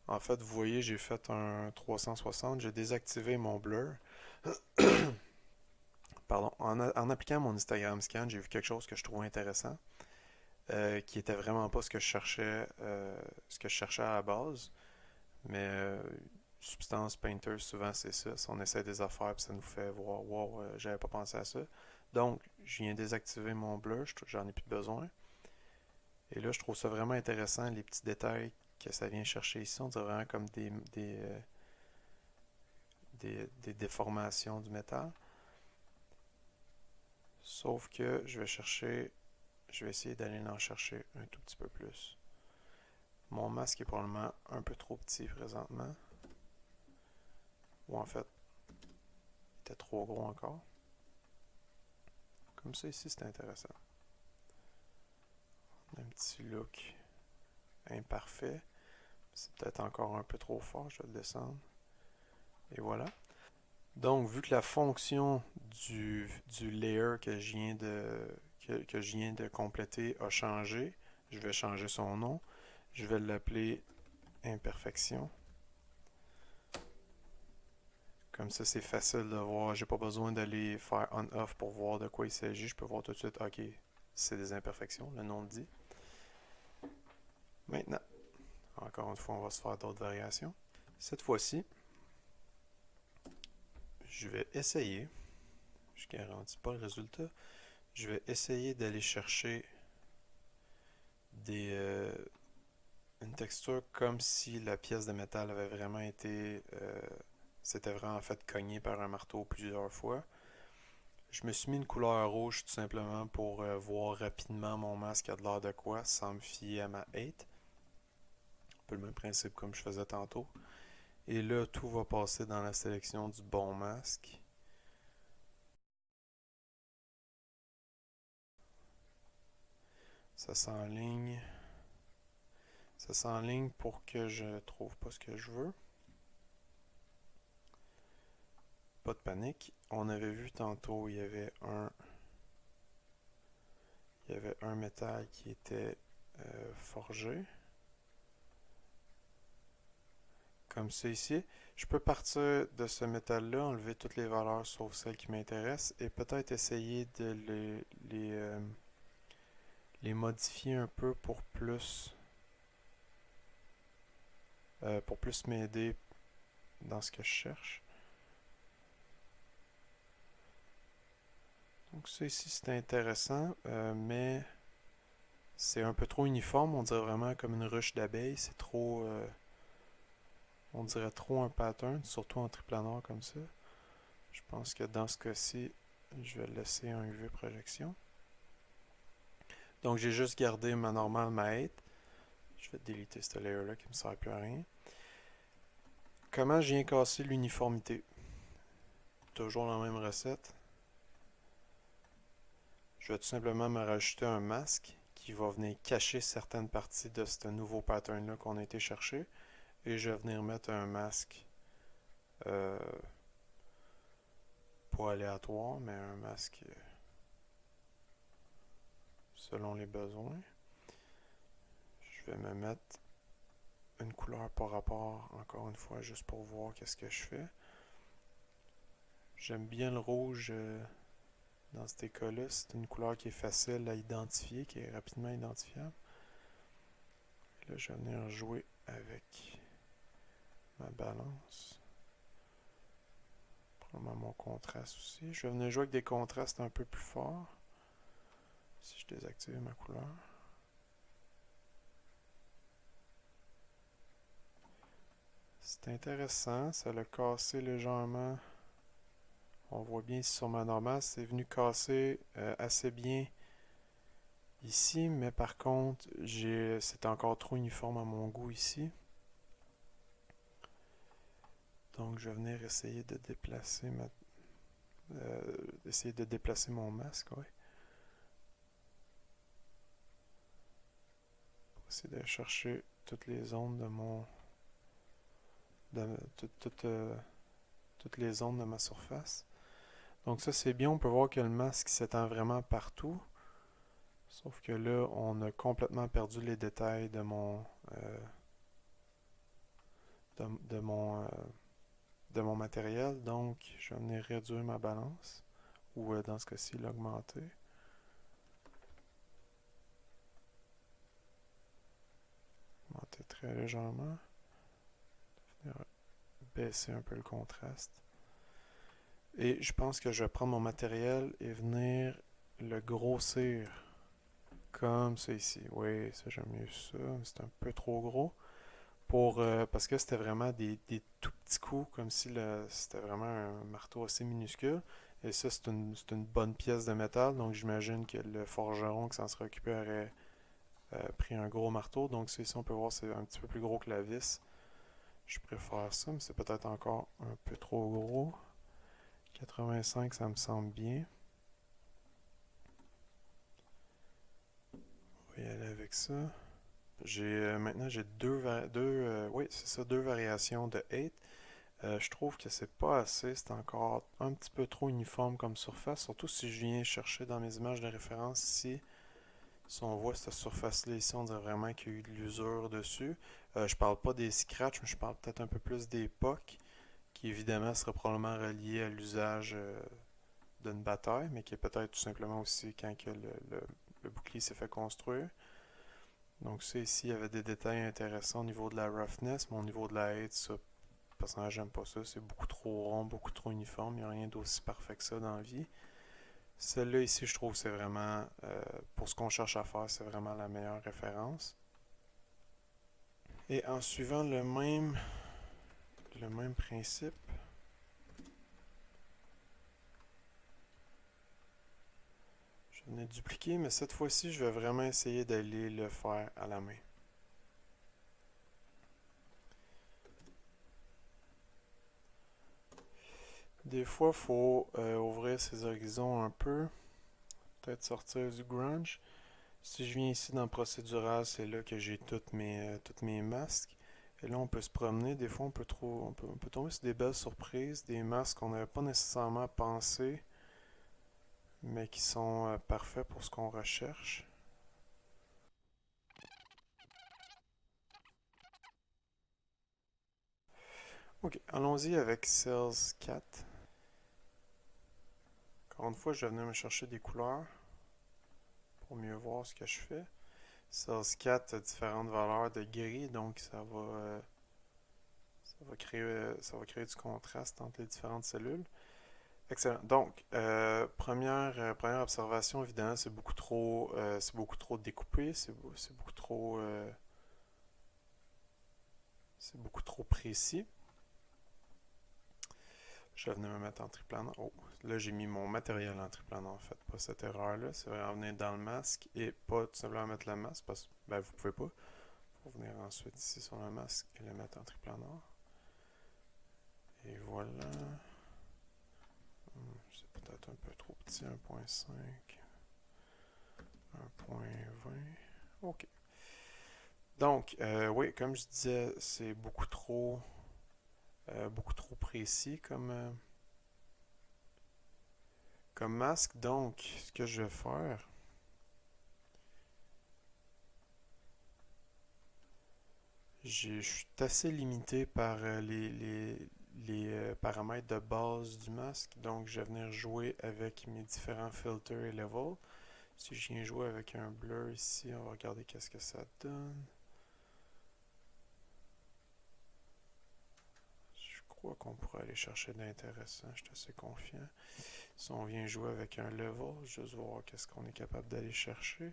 En fait, vous voyez, j'ai fait un 360, j'ai désactivé mon blur. Pardon, en appliquant mon Instagram Scan, j'ai vu quelque chose que je trouvais intéressant, qui était vraiment pas ce que je cherchais à la base. Mais Substance Painter, souvent c'est ça. Si on essaie des affaires, puis ça nous fait voir, wow, j'avais pas pensé à ça. Donc, je viens désactiver mon blur, j'en ai plus besoin. Et là, je trouve ça vraiment intéressant, les petits détails que ça vient chercher ici. On dirait vraiment comme des déformations du métal. Sauf que je vais essayer d'aller en chercher un tout petit peu plus. Mon masque est probablement un peu trop petit présentement. Ou en fait, il était trop gros encore. Comme ça ici, c'est intéressant. Un petit look imparfait. C'est peut-être encore un peu trop fort, je vais le descendre. Et voilà. Donc, vu que la fonction du layer que je viens de compléter a changé, je vais changer son nom. Je vais l'appeler imperfection. Comme ça, c'est facile de voir. J'ai pas besoin d'aller faire on-off pour voir de quoi il s'agit. Je peux voir tout de suite, ok, c'est des imperfections, le nom le dit. Maintenant, encore une fois, on va se faire d'autres variations. Cette fois-ci, je vais essayer, je ne garantis pas le résultat, je vais essayer d'aller chercher une texture comme si la pièce de métal avait vraiment été, s'était vraiment fait cogner par un marteau plusieurs fois. Je me suis mis une couleur rouge tout simplement pour voir rapidement mon masque a de l'air de quoi sans me fier à ma 8. Un peu le même principe comme je faisais tantôt. Et là, tout va passer dans la sélection du bon masque. Ça s'enligne. Ça s'enligne pour que je trouve pas ce que je veux. Pas de panique. On avait vu tantôt, il y avait un métal qui était forgé. Comme ça ici. Je peux partir de ce métal-là, enlever toutes les valeurs sauf celles qui m'intéressent et peut-être essayer de les modifier un peu pour plus m'aider dans ce que je cherche. Donc ça ici c'est intéressant, mais c'est un peu trop uniforme. On dirait vraiment comme une ruche d'abeilles. C'est trop, on dirait trop un pattern, surtout en triplanar comme ça. Je pense que dans ce cas-ci, je vais laisser un UV projection. Donc j'ai juste gardé ma normale, ma 8. Je vais déliter ce layer-là qui ne me sert plus à rien. Comment je viens casser l'uniformité? Toujours la même recette. Je vais tout simplement me rajouter un masque qui va venir cacher certaines parties de ce nouveau pattern-là qu'on a été chercher. Et je vais venir mettre un masque euh, pas aléatoire, mais un masque selon les besoins. Je vais me mettre une couleur par rapport, encore une fois, juste pour voir qu'est-ce que je fais. J'aime bien le rouge dans cet cas-là. C'est une couleur qui est facile à identifier, qui est rapidement identifiable. Et là, je vais venir jouer avec ma balance. Vraiment mon contraste aussi. Je vais venir jouer avec des contrastes un peu plus forts. Si je désactive ma couleur. C'est intéressant, ça l'a cassé légèrement. On voit bien ici sur ma normale, c'est venu casser assez bien ici, mais par contre, c'est encore trop uniforme à mon goût ici. Donc je vais venir essayer de déplacer mon masque, ouais. Pour essayer de chercher toutes les zones de mon... toutes les zones de ma surface. Donc ça c'est bien, on peut voir que le masque s'étend vraiment partout. Sauf que là, on a complètement perdu les détails de mon de mon matériel. Donc, je vais venir réduire ma balance, ou dans ce cas-ci, l'augmenter. Augmenter très légèrement. Venir baisser un peu le contraste. Et je pense que je vais prendre mon matériel et venir le grossir. Comme ça ici. Oui, ça j'aime mieux ça. C'est un peu trop gros. Parce que c'était vraiment des tout petits coups, comme si c'était vraiment un marteau assez minuscule. Et ça, c'est une bonne pièce de métal, donc j'imagine que le forgeron qui s'en serait occupé aurait pris un gros marteau. Donc ça, ici, on peut voir c'est un petit peu plus gros que la vis. Je préfère ça, mais c'est peut-être encore un peu trop gros. 85, ça me semble bien. On va y aller avec ça. Maintenant j'ai oui, c'est ça, deux variations de 8. Je trouve que c'est pas assez, c'est encore un petit peu trop uniforme comme surface, surtout si je viens chercher dans mes images de référence ici. Si on voit cette surface-là ici, on dirait vraiment qu'il y a eu de l'usure dessus. Je parle pas des scratchs, mais je parle peut-être un peu plus des pocs, qui évidemment seraient probablement reliés à l'usage d'une bataille, mais qui est peut-être tout simplement aussi quand que le bouclier s'est fait construire. Donc ça ici, il y avait des détails intéressants au niveau de la roughness, mais au niveau de la height, ça, personnellement, j'aime pas ça. C'est beaucoup trop rond, beaucoup trop uniforme. Il n'y a rien d'aussi parfait que ça dans la vie. Celle-là ici, je trouve que c'est vraiment, pour ce qu'on cherche à faire, c'est vraiment la meilleure référence. Et en suivant le même principe, je venais dupliquer, mais cette fois-ci, je vais vraiment essayer d'aller le faire à la main. Des fois, il faut ouvrir ses horizons un peu, peut-être sortir du grunge. Si je viens ici dans procédural, c'est là que j'ai toutes mes masques. Et là, on peut se promener. Des fois, on peut tomber sur des belles surprises, des masques qu'on n'avait pas nécessairement pensé, mais qui sont parfaits pour ce qu'on recherche. Ok, allons-y avec Cells 4. Encore une fois, je vais venir me chercher des couleurs pour mieux voir ce que je fais. Cells 4 a différentes valeurs de gris, donc ça va créer du contraste entre les différentes cellules. Excellent. Donc, première observation, évidemment, c'est beaucoup trop découpé, c'est beaucoup trop précis. Je vais venir me mettre en triplanant. Oh, là, j'ai mis mon matériel en triplanant, en fait, pas cette erreur-là. C'est vraiment venir dans le masque et pas tout simplement mettre le masque, parce que, ben, vous pouvez pas. Faut venir ensuite ici sur le masque et le mettre en triplanant. Et voilà. C'est peut-être un peu trop petit, 1.5. 1.20. OK. Donc, oui, comme je disais, c'est beaucoup trop précis comme masque. Donc, ce que je vais faire, je suis assez limité par les paramètres de base du masque. Donc, je vais venir jouer avec mes différents filters et levels. Si je viens jouer avec un blur ici, on va regarder qu'est-ce que ça donne. Je quoi qu'on pourrait aller chercher d'intéressant. Je suis assez confiant. Si on vient jouer avec un level, juste voir qu'est-ce qu'on est capable d'aller chercher.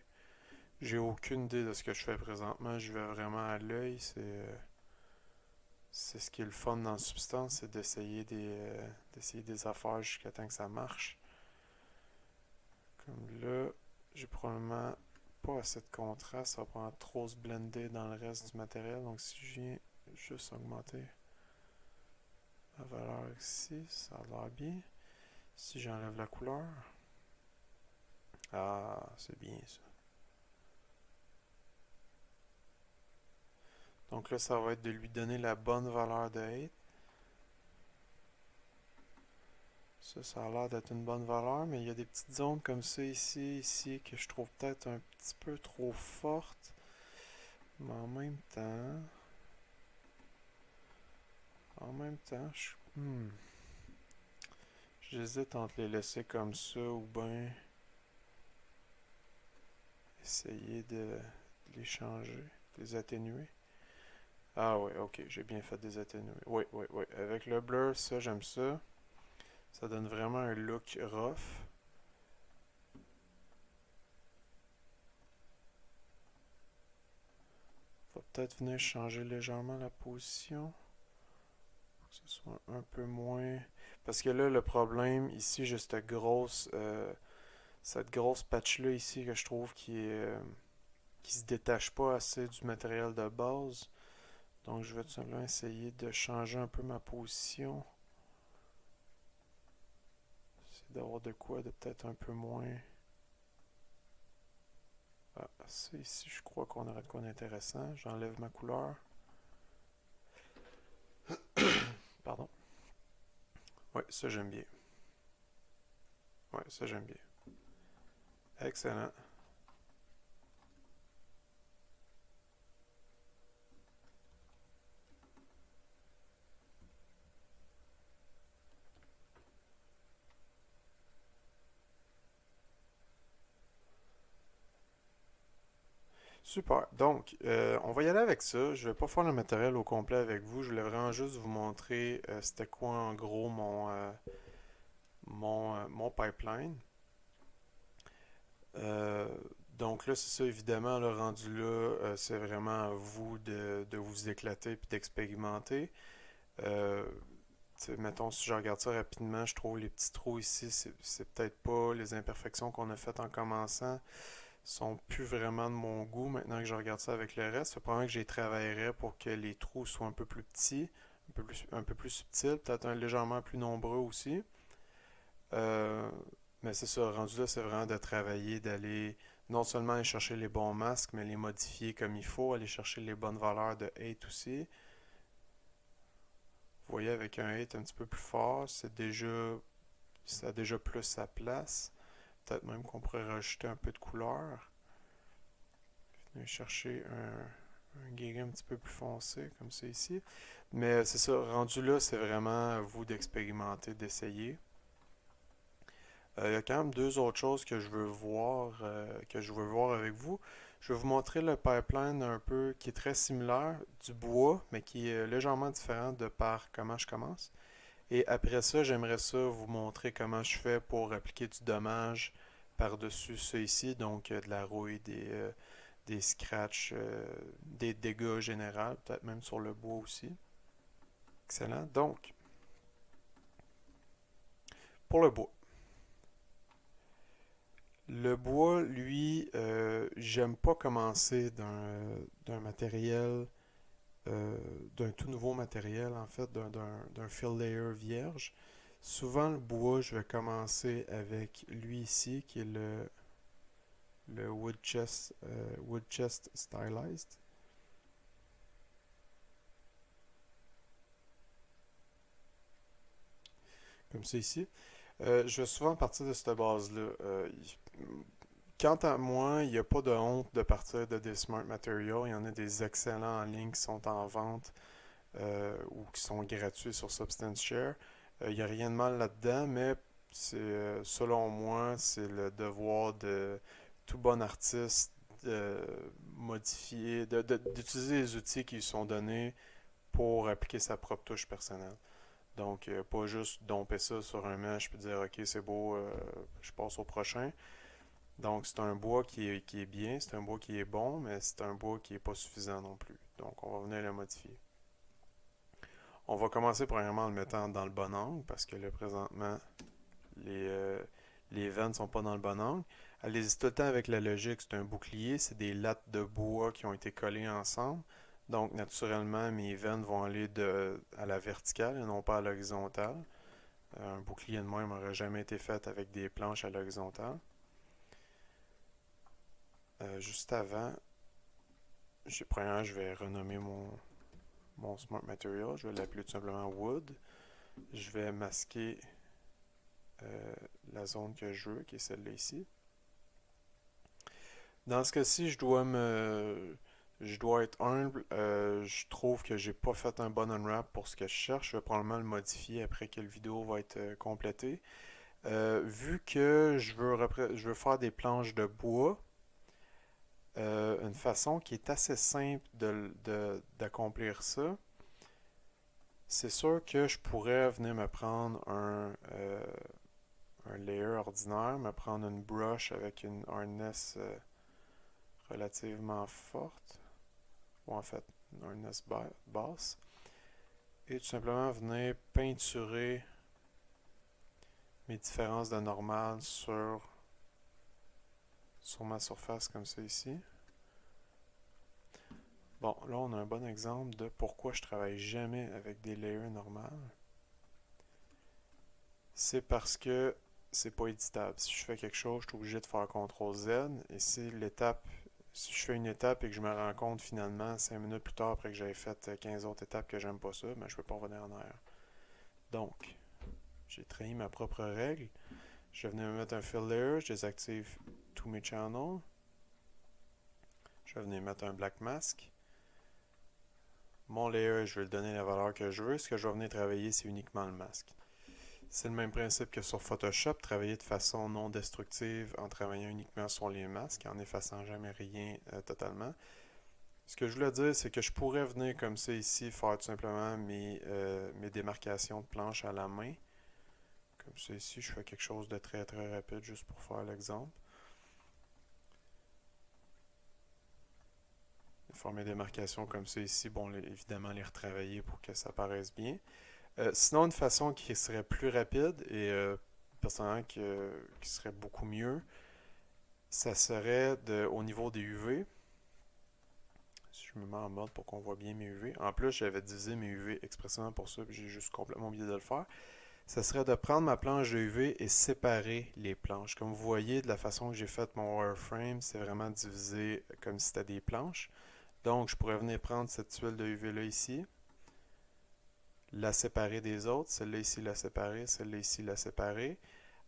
J'ai aucune idée de ce que je fais présentement. Je vais vraiment à l'œil. C'est ce qui est le fun dans Substance, c'est d'essayer des affaires jusqu'à temps que ça marche. Comme là, j'ai probablement pas assez de contraste. Ça va prendre trop se blender dans le reste du matériel. Donc si je viens juste augmenter la valeur ici, ça a l'air bien. Si j'enlève la couleur, ah, c'est bien ça. Donc là, ça va être de lui donner la bonne valeur de height. Ça a l'air d'être une bonne valeur, mais il y a des petites zones comme ça ici, que je trouve peut-être un petit peu trop fortes. Mais j'hésite entre les laisser comme ça ou bien essayer de les changer, de les atténuer. Ah ouais, ok, j'ai bien fait de les atténuer. Oui, oui, oui. Avec le blur, ça, j'aime ça. Ça donne vraiment un look rough. On va peut-être venir changer légèrement la position. Pour que ce soit un peu moins... Parce que là, le problème, ici, j'ai cette grosse patch-là ici que je trouve qui se détache pas assez du matériel de base. Donc, je vais tout simplement essayer de changer un peu ma position. Essayer d'avoir de quoi de peut-être un peu moins... Ah, ça ici, je crois qu'on aurait de quoi d'intéressant. J'enlève ma couleur. Pardon. Ouais, ça j'aime bien. Ouais, ça j'aime bien. Excellent. Super. Donc, on va y aller avec ça. Je vais pas faire le matériel au complet avec vous. Je voulais vraiment juste vous montrer c'était quoi en gros mon pipeline. Euh, donc là, c'est ça, évidemment, le rendu là, c'est vraiment à vous de vous éclater puis d'expérimenter. Euh, Mettons, si je regarde ça rapidement, je trouve les petits trous ici, c'est peut-être pas les imperfections qu'on a faites en commençant, sont plus vraiment de mon goût maintenant que je regarde ça avec le reste. C'est probablement que j'y travaillerais pour que les trous soient un peu plus petits, un peu plus subtils, peut-être légèrement plus nombreux aussi. Euh, mais c'est ça, rendu là, c'est vraiment de travailler, d'aller non seulement aller chercher les bons masques, mais les modifier comme il faut, aller chercher les bonnes valeurs de hate aussi. Vous voyez, avec un hate un petit peu plus fort, ça a déjà plus sa place. Peut-être même qu'on pourrait rajouter un peu de couleur. Venir chercher un gris un petit peu plus foncé, comme ça ici. Mais c'est ça, rendu là, c'est vraiment à vous d'expérimenter, d'essayer. Il y a quand même deux autres choses que je veux voir avec vous. Je vais vous montrer le pipeline un peu qui est très similaire du bois, mais qui est légèrement différent de par comment je commence. Et après ça, j'aimerais ça vous montrer comment je fais pour appliquer du dommage par-dessus ça ici, donc de la rouille, des scratchs, des dégâts généraux, peut-être même sur le bois aussi. Excellent. Donc, pour le bois. Le bois, lui, j'aime pas commencer d'un matériel, euh, d'un tout nouveau matériel, en fait, d'un fill layer vierge. Souvent, le bois, je vais commencer avec lui ici, qui est le Wood Chest Stylized. Comme ça ici. Je vais souvent partir de cette base-là. Quant à moi, il n'y a pas de honte de partir de des Smart Materials. Il y en a des excellents en ligne qui sont en vente ou qui sont gratuits sur Substance Share. Il n'y a rien de mal là-dedans, mais selon moi, c'est le devoir de tout bon artiste de modifier, d'utiliser les outils qui lui sont donnés pour appliquer sa propre touche personnelle. Donc, pas juste domper ça sur un mesh puis dire ok, c'est beau, je passe au prochain. Donc, c'est un bois qui est bien, c'est un bois qui est bon, mais c'est un bois qui est pas suffisant non plus. Donc, on va venir le modifier. On va commencer premièrement en le mettant dans le bon angle parce que là, présentement, les, euh, les veines ne sont pas dans le bon angle. Allez-y tout le temps avec la logique, c'est un bouclier, c'est des lattes de bois qui ont été collées ensemble. Donc, naturellement, mes veines vont aller à la verticale et non pas à l'horizontale. Un bouclier de même n'aurait jamais été fait avec des planches à l'horizontale. Juste avant, premièrement, je vais renommer mon Smart Material. Je vais l'appeler tout simplement Wood. Je vais masquer euh, la zone que je veux, qui est celle-là ici. Dans ce cas-ci, je dois être humble. Je trouve que j'ai pas fait un bon unwrap pour ce que je cherche. Je vais probablement le modifier après que la vidéo va être complétée. Vu que je veux faire des planches de bois, une façon qui est assez simple d'accomplir ça, c'est sûr que je pourrais venir me prendre un layer ordinaire, me prendre une brush avec une hardness relativement forte, ou en fait une hardness basse, et tout simplement venir peinturer mes différences de normal sur ma surface comme ça ici. Bon, là on a un bon exemple de pourquoi je travaille jamais avec des layers normales. C'est parce que c'est pas éditable. Si je fais quelque chose, je suis obligé de faire CTRL-Z. Et si je fais une étape et que je me rends compte finalement 5 minutes plus tard après que j'avais fait 15 autres étapes que j'aime pas ça, ben je peux pas revenir en arrière. Donc, j'ai trahi ma propre règle. Je vais venir me mettre un fill layer, je désactive tous mes channels. Je vais venir mettre un black mask. Mon layer, je vais lui donner la valeur que je veux. Ce que je vais venir travailler, c'est uniquement le masque. C'est le même principe que sur Photoshop, travailler de façon non destructive en travaillant uniquement sur les masques, en effaçant jamais rien totalement. Ce que je voulais dire, c'est que je pourrais venir comme ça ici, faire tout simplement mes démarcations de planche à la main. Comme ça ici, je fais quelque chose de très très rapide juste pour faire l'exemple. Faire mes démarcations comme ça ici, bon, évidemment les retravailler pour que ça paraisse bien. Sinon, une façon qui serait plus rapide et personnellement qui serait beaucoup mieux, ça serait au niveau des UV. Si je me mets en mode pour qu'on voit bien mes UV. En plus, j'avais divisé mes UV expressément pour ça, puis j'ai juste complètement oublié de le faire. Ça serait de prendre ma planche de UV et séparer les planches. Comme vous voyez, de la façon que j'ai fait mon wireframe, c'est vraiment divisé comme si c'était des planches. Donc, je pourrais venir prendre cette tuile de UV là ici, la séparer des autres, celle-là ici la séparer, celle-là ici la séparer.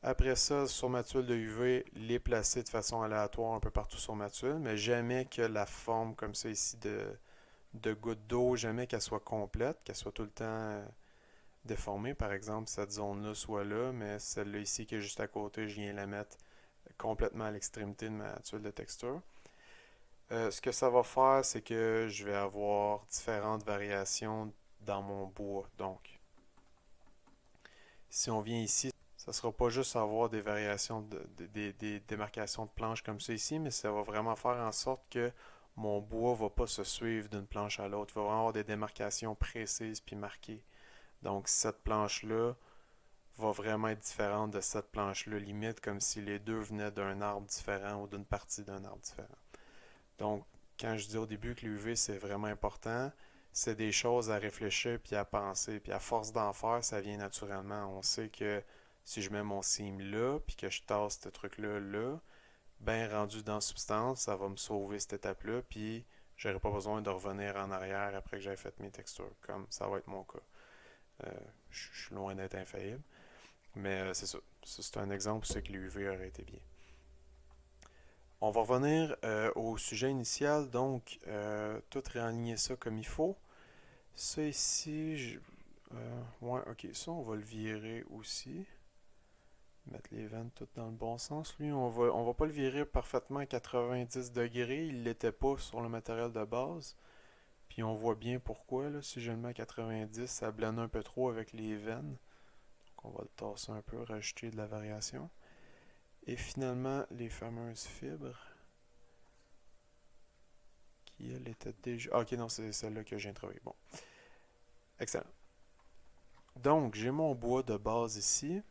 Après ça, sur ma tuile de UV, les placer de façon aléatoire un peu partout sur ma tuile, mais jamais que la forme comme ça ici de goutte d'eau, jamais qu'elle soit complète, qu'elle soit tout le temps déformée. Par exemple, cette zone-là soit là, mais celle-là ici qui est juste à côté, je viens la mettre complètement à l'extrémité de ma tuile de texture. Ce que ça va faire, c'est que je vais avoir différentes variations dans mon bois. Donc, si on vient ici, ça ne sera pas juste avoir des variations, des démarcations de planches comme ça ici, mais ça va vraiment faire en sorte que mon bois ne va pas se suivre d'une planche à l'autre. Il va vraiment avoir des démarcations précises puis marquées. Donc, cette planche-là va vraiment être différente de cette planche-là, limite comme si les deux venaient d'un arbre différent ou d'une partie d'un arbre différent. Donc, quand je dis au début que l'UV c'est vraiment important, c'est des choses à réfléchir puis à penser. Puis à force d'en faire, ça vient naturellement. On sait que si je mets mon seam là, puis que je tasse ce truc-là là, ben rendu dans Substance, ça va me sauver cette étape-là, puis j'aurai pas besoin de revenir en arrière après que j'ai fait mes textures, comme ça va être mon cas. Euh, je suis loin d'être infaillible, mais c'est ça. C'est un exemple où c'est que l'UV aurait été bien. On va revenir au sujet initial, donc tout réaligner ça comme il faut. Ça ici, ouais, ok, ça on va le virer aussi. Mettre les veines toutes dans le bon sens. Lui, on va pas le virer parfaitement à 90 degrés, il l'était pas sur le matériel de base. Puis on voit bien pourquoi, là, si je le mets à 90, ça blende un peu trop avec les veines. Donc on va le tasser un peu, rajouter de la variation. Et finalement, les fameuses fibres, qui elle était déjà... Ah, ok, non, c'est celle-là que je viens de travailler. Bon, excellent. Donc, j'ai mon bois de base ici.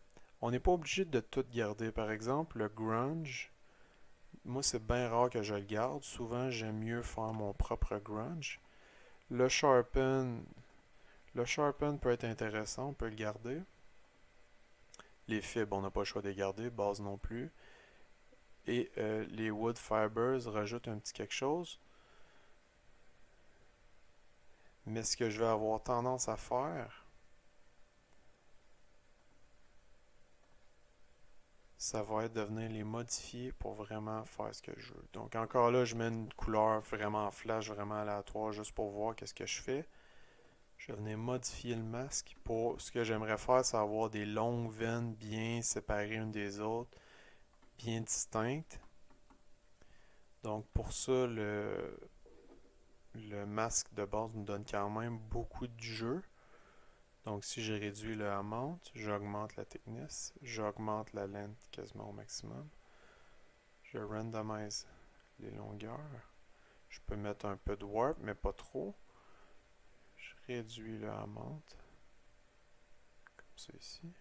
On n'est pas obligé de tout garder. Par exemple, le grunge, moi, c'est bien rare que je le garde. Souvent, j'aime mieux faire mon propre grunge. Le sharpen, le sharpen peut être intéressant, on peut le garder. Les fibres, on n'a pas le choix de les garder, base non plus. Et les wood fibers rajoutent un petit quelque chose. Mais ce que je vais avoir tendance à faire, ça va être de venir les modifier pour vraiment faire ce que je veux. Donc encore là, je mets une couleur vraiment flash, vraiment aléatoire, juste pour voir qu'est-ce que je fais. Je vais venir modifier le masque. Pour ce que j'aimerais faire, c'est avoir des longues veines bien séparées une des autres, bien distinctes. Donc pour ça, le masque de base nous donne quand même beaucoup de jeu. Donc si j'ai réduit le amount, j'augmente la thickness, j'augmente la length quasiment au maximum. Je randomise les longueurs. Je peux mettre un peu de warp, mais pas trop. Je réduis le amount, comme ça ici.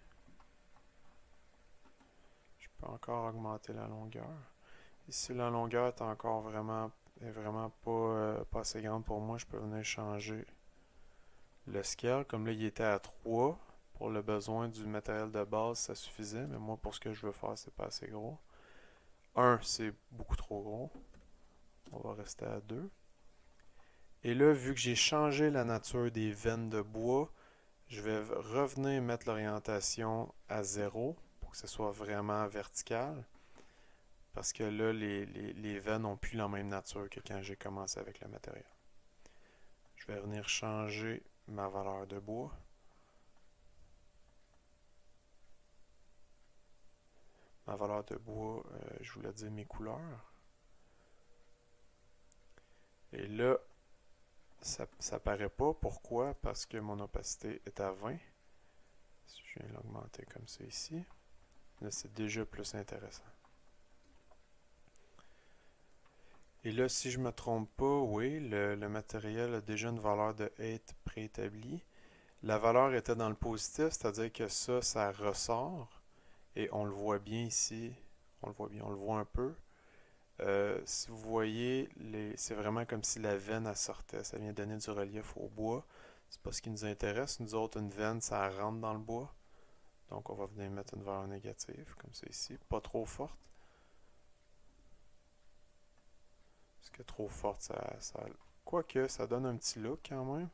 Je peux encore augmenter la longueur. Ici, la longueur est encore vraiment pas assez grande pour moi. Je peux venir changer le scale. Comme là, il était à 3. Pour le besoin du matériel de base, ça suffisait. Mais moi, pour ce que je veux faire, c'est pas assez gros. 1, c'est beaucoup trop gros. On va rester à 2. Et là, vu que j'ai changé la nature des veines de bois, je vais revenir mettre l'orientation à 0 pour que ce soit vraiment vertical. Parce que là, les veines n'ont plus la même nature que quand j'ai commencé avec le matériel. Je vais venir changer ma valeur de bois. Ma valeur de bois, je voulais dire mes couleurs. Et là, ça paraît pas. Pourquoi? Parce que mon opacité est à 20. Si je viens l'augmenter comme ça ici, là c'est déjà plus intéressant. Et là, si je ne me trompe pas, oui, le matériel a déjà une valeur de 8 préétablie. La valeur était dans le positif, c'est-à-dire que ça ressort. Et on le voit bien ici. On le voit bien, on le voit un peu. Si vous voyez, c'est vraiment comme si la veine elle sortait. Ça vient donner du relief au bois. C'est pas ce qui nous intéresse. Nous autres, une veine, ça rentre dans le bois. Donc on va venir mettre une valeur négative, comme ça ici. Pas trop forte. Parce que trop forte, quoique, ça donne un petit look quand même.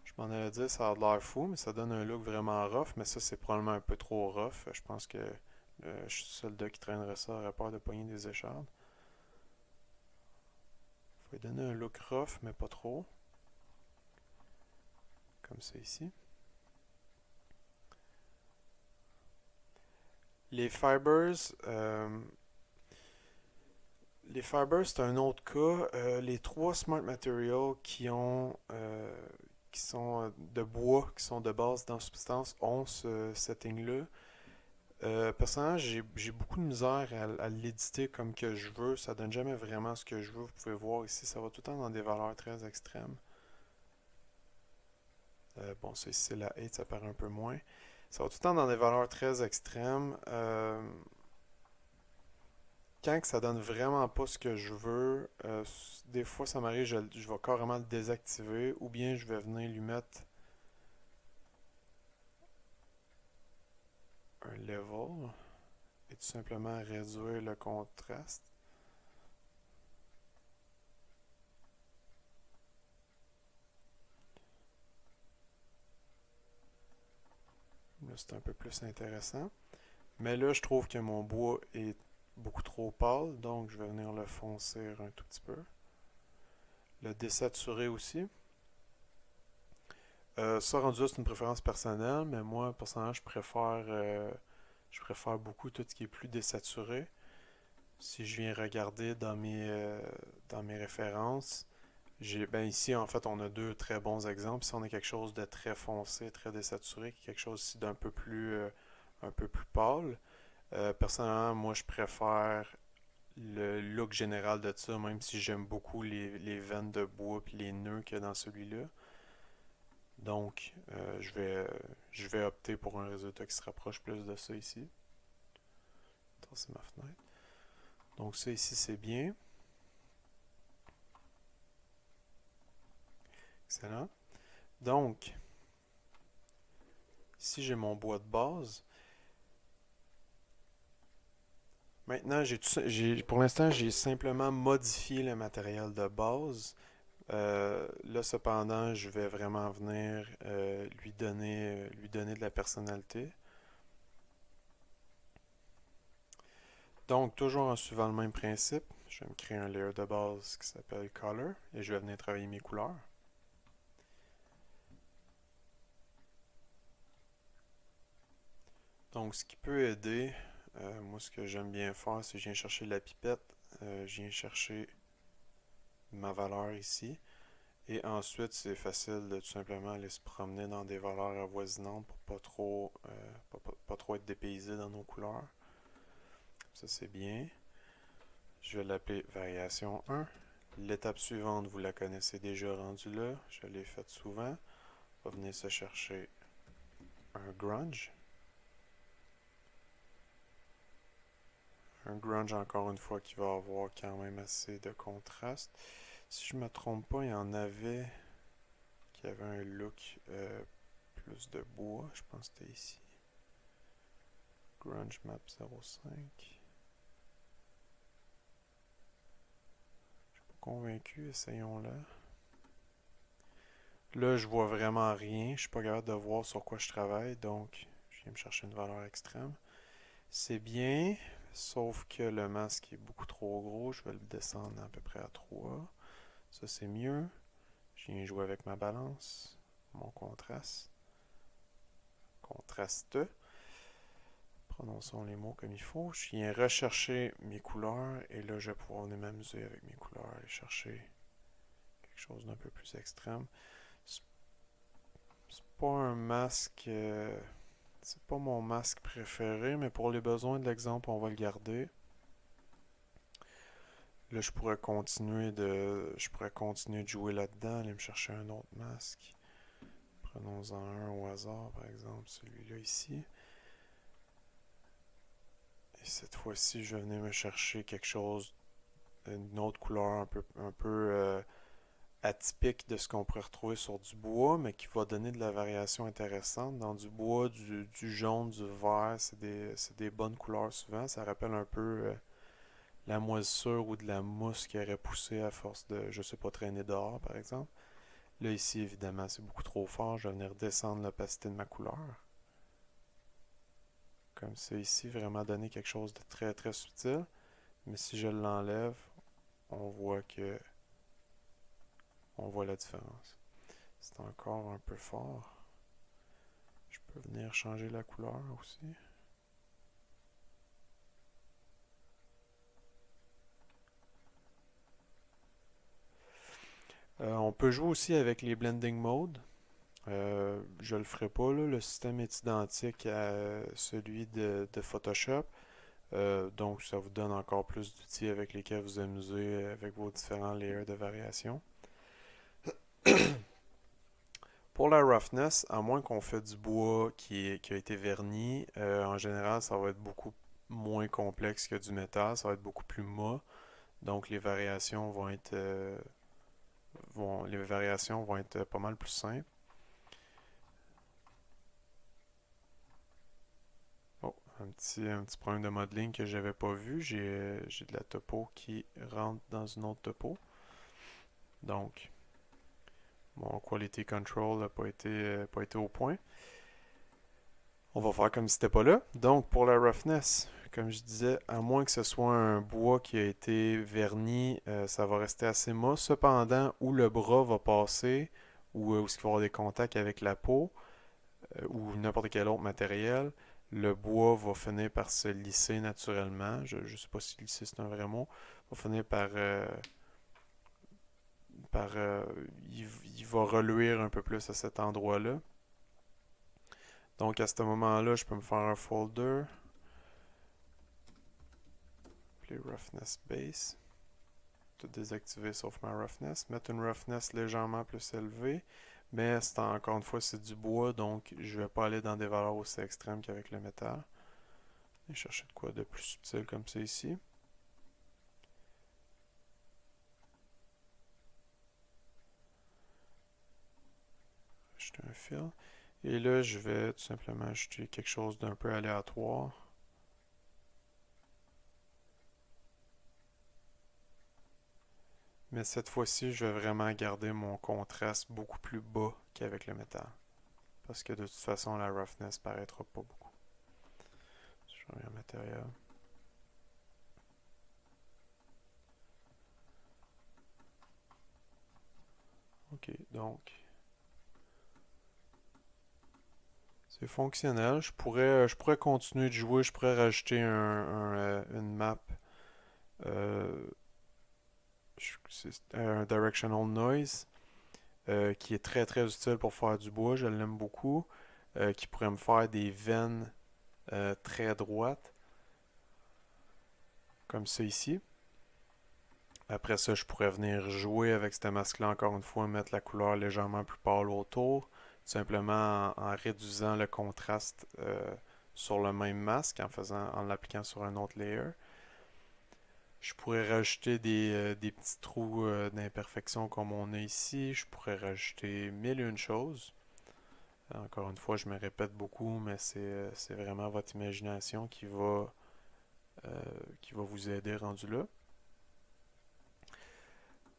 Je m'en allais dire ça a l'air fou, mais ça donne un look vraiment rough. Mais ça, c'est probablement un peu trop rough. Je pense que le soldat qui traînerait ça aurait peur de pogner des échardes. Faut lui donner un look rough, mais pas trop. Comme ça ici. Les fibers, c'est un autre cas. Les trois Smart Materials qui sont de bois, qui sont de base dans substance, ont ce setting-là. Personnellement, j'ai beaucoup de misère à l'éditer comme que je veux. Ça donne jamais vraiment ce que je veux. Vous pouvez voir ici, ça va tout le temps dans des valeurs très extrêmes. Bon, ça ici, c'est la 8, ça paraît un peu moins. Ça va tout le temps dans des valeurs très extrêmes. Quand que ça donne vraiment pas ce que je veux, des fois ça m'arrive, je vais carrément le désactiver ou bien je vais venir lui mettre un level et tout simplement réduire le contraste. Là, c'est un peu plus intéressant. Mais là, je trouve que mon bois est beaucoup trop pâle, donc je vais venir le foncer un tout petit peu. Le désaturer aussi. Ça, rendu là, c'est une préférence personnelle, mais moi, personnellement, je préfère beaucoup tout ce qui est plus désaturé. Si je viens regarder dans mes références, Ben ici, en fait, on a deux très bons exemples. Si on a quelque chose de très foncé, très désaturé, quelque chose ici un peu plus pâle. Personnellement, moi, je préfère le look général de ça, même si j'aime beaucoup les veines de bois et les nœuds qu'il y a dans celui-là. Donc, je vais opter pour un résultat qui se rapproche plus de ça ici. Attends, c'est ma fenêtre. Donc, ça ici, c'est bien. Excellent. Donc, ici, j'ai mon bois de base. Maintenant, pour l'instant, j'ai simplement modifié le matériel de base. Là, cependant, je vais vraiment venir lui donner de la personnalité. Donc, toujours en suivant le même principe, je vais me créer un layer de base qui s'appelle Color et je vais venir travailler mes couleurs. Donc, ce qui peut aider, moi, ce que j'aime bien faire, c'est que je viens chercher la pipette, je viens chercher ma valeur ici. Et ensuite, c'est facile de tout simplement aller se promener dans des valeurs avoisinantes pour pas trop être dépaysé dans nos couleurs. Ça, c'est bien. Je vais l'appeler variation 1. L'étape suivante, vous la connaissez déjà rendue là. Je l'ai faite souvent. On va venir se chercher un grunge. Un grunge, encore une fois, qui va avoir quand même assez de contraste. Si je me trompe pas, il y en avait qui avait un look plus de bois. Je pense que c'était ici. Grunge Map 05. Convaincu, essayons-le. Là, je vois vraiment rien. Je suis pas capable de voir sur quoi je travaille, donc je viens me chercher une valeur extrême. C'est bien, sauf que le masque est beaucoup trop gros. Je vais le descendre à peu près à 3. Ça, c'est mieux. Je viens jouer avec ma balance, mon contraste. Contraste. Prononçons les mots comme il faut. Je viens rechercher mes couleurs et là, je vais pouvoir venir m'amuser avec mes couleurs et chercher quelque chose d'un peu plus extrême. C'est pas un masque. C'est pas mon masque préféré, mais pour les besoins de l'exemple, on va le garder. Là, je pourrais continuer de jouer là-dedans, aller me chercher un autre masque. Prenons-en un au hasard, par exemple, celui-là ici. Et cette fois-ci, je vais venir me chercher quelque chose, une autre couleur un peu atypique de ce qu'on pourrait retrouver sur du bois, mais qui va donner de la variation intéressante. Dans du bois, du jaune, du vert, c'est des bonnes couleurs souvent. Ça rappelle un peu la moisissure ou de la mousse qui aurait poussé à force de, je sais pas, traîner dehors, par exemple. Là, ici, évidemment, c'est beaucoup trop fort. Je vais venir descendre l'opacité de ma couleur. Comme ça, ici, vraiment donner quelque chose de très, très subtil. Mais si je l'enlève, on voit que on voit la différence. C'est encore un peu fort. Je peux venir changer la couleur aussi. On peut jouer aussi avec les blending modes. Je le ferai pas, là. Le système est identique à celui de Photoshop. Donc, ça vous donne encore plus d'outils avec lesquels vous amuser avec vos différents layers de variation. Pour la roughness, à moins qu'on fait du bois qui a été verni, en général, ça va être beaucoup moins complexe que du métal. Ça va être beaucoup plus mat. Donc, les variations vont être pas mal plus simples. Oh, un petit problème de modeling que j'avais pas vu. J'ai de la topo qui rentre dans une autre topo. Donc, mon quality control n'a pas été au point. On va faire comme si c'était pas là. Donc, pour la roughness, comme je disais, à moins que ce soit un bois qui a été verni, ça va rester assez mou. Cependant, où le bras va passer, ou où il va y avoir des contacts avec la peau, ou n'importe quel autre matériel, le bois va finir par se lisser naturellement. Je ne sais pas si lisser c'est un vrai mot. Va finir par, il va reluire un peu plus à cet endroit-là. Donc à ce moment-là, je peux me faire un folder, appeler roughness base, tout désactiver sauf ma roughness, mettre une roughness légèrement plus élevée, mais c'est encore une fois c'est du bois, donc je vais pas aller dans des valeurs aussi extrêmes qu'avec le métal. Et chercher de quoi de plus subtil comme ça ici. Ajouter un fil. Et là, je vais tout simplement ajouter quelque chose d'un peu aléatoire. Mais cette fois-ci, je vais vraiment garder mon contraste beaucoup plus bas qu'avec le métal. Parce que de toute façon, la roughness paraîtra pas beaucoup. Je reviens au matériel. Ok, donc c'est fonctionnel. Je pourrais continuer de jouer. Je pourrais rajouter une map. C'est un directional noise qui est très très utile pour faire du bois. Je l'aime beaucoup. Qui pourrait me faire des veines très droites. Comme ça ici. Après ça, je pourrais venir jouer avec cette masque-là encore une fois, mettre la couleur légèrement plus pâle autour, simplement en réduisant le contraste sur le même masque, en l'appliquant sur un autre layer. Je pourrais rajouter des petits trous d'imperfection comme on a ici. Je pourrais rajouter mille et une choses. Encore une fois, je me répète beaucoup, mais c'est vraiment votre imagination qui va vous aider rendu là.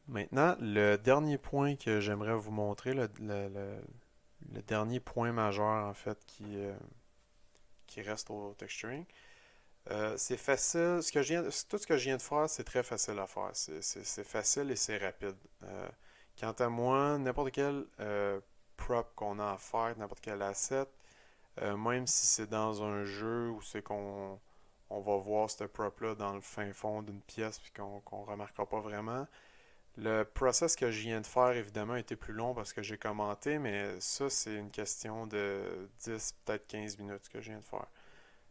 Maintenant, le dernier point que j'aimerais vous montrer, le dernier point majeur en fait qui reste au texturing, c'est facile. Tout ce que je viens de faire, c'est très facile à faire. C'est facile et c'est rapide. Quant à moi, n'importe quel prop qu'on a à faire, n'importe quel asset, même si c'est dans un jeu où c'est qu'on va voir ce prop-là dans le fin fond d'une pièce puis qu'on remarquera pas vraiment. Le process que je viens de faire, évidemment, était plus long parce que j'ai commenté, mais ça, c'est une question de 10, peut-être 15 minutes que je viens de faire.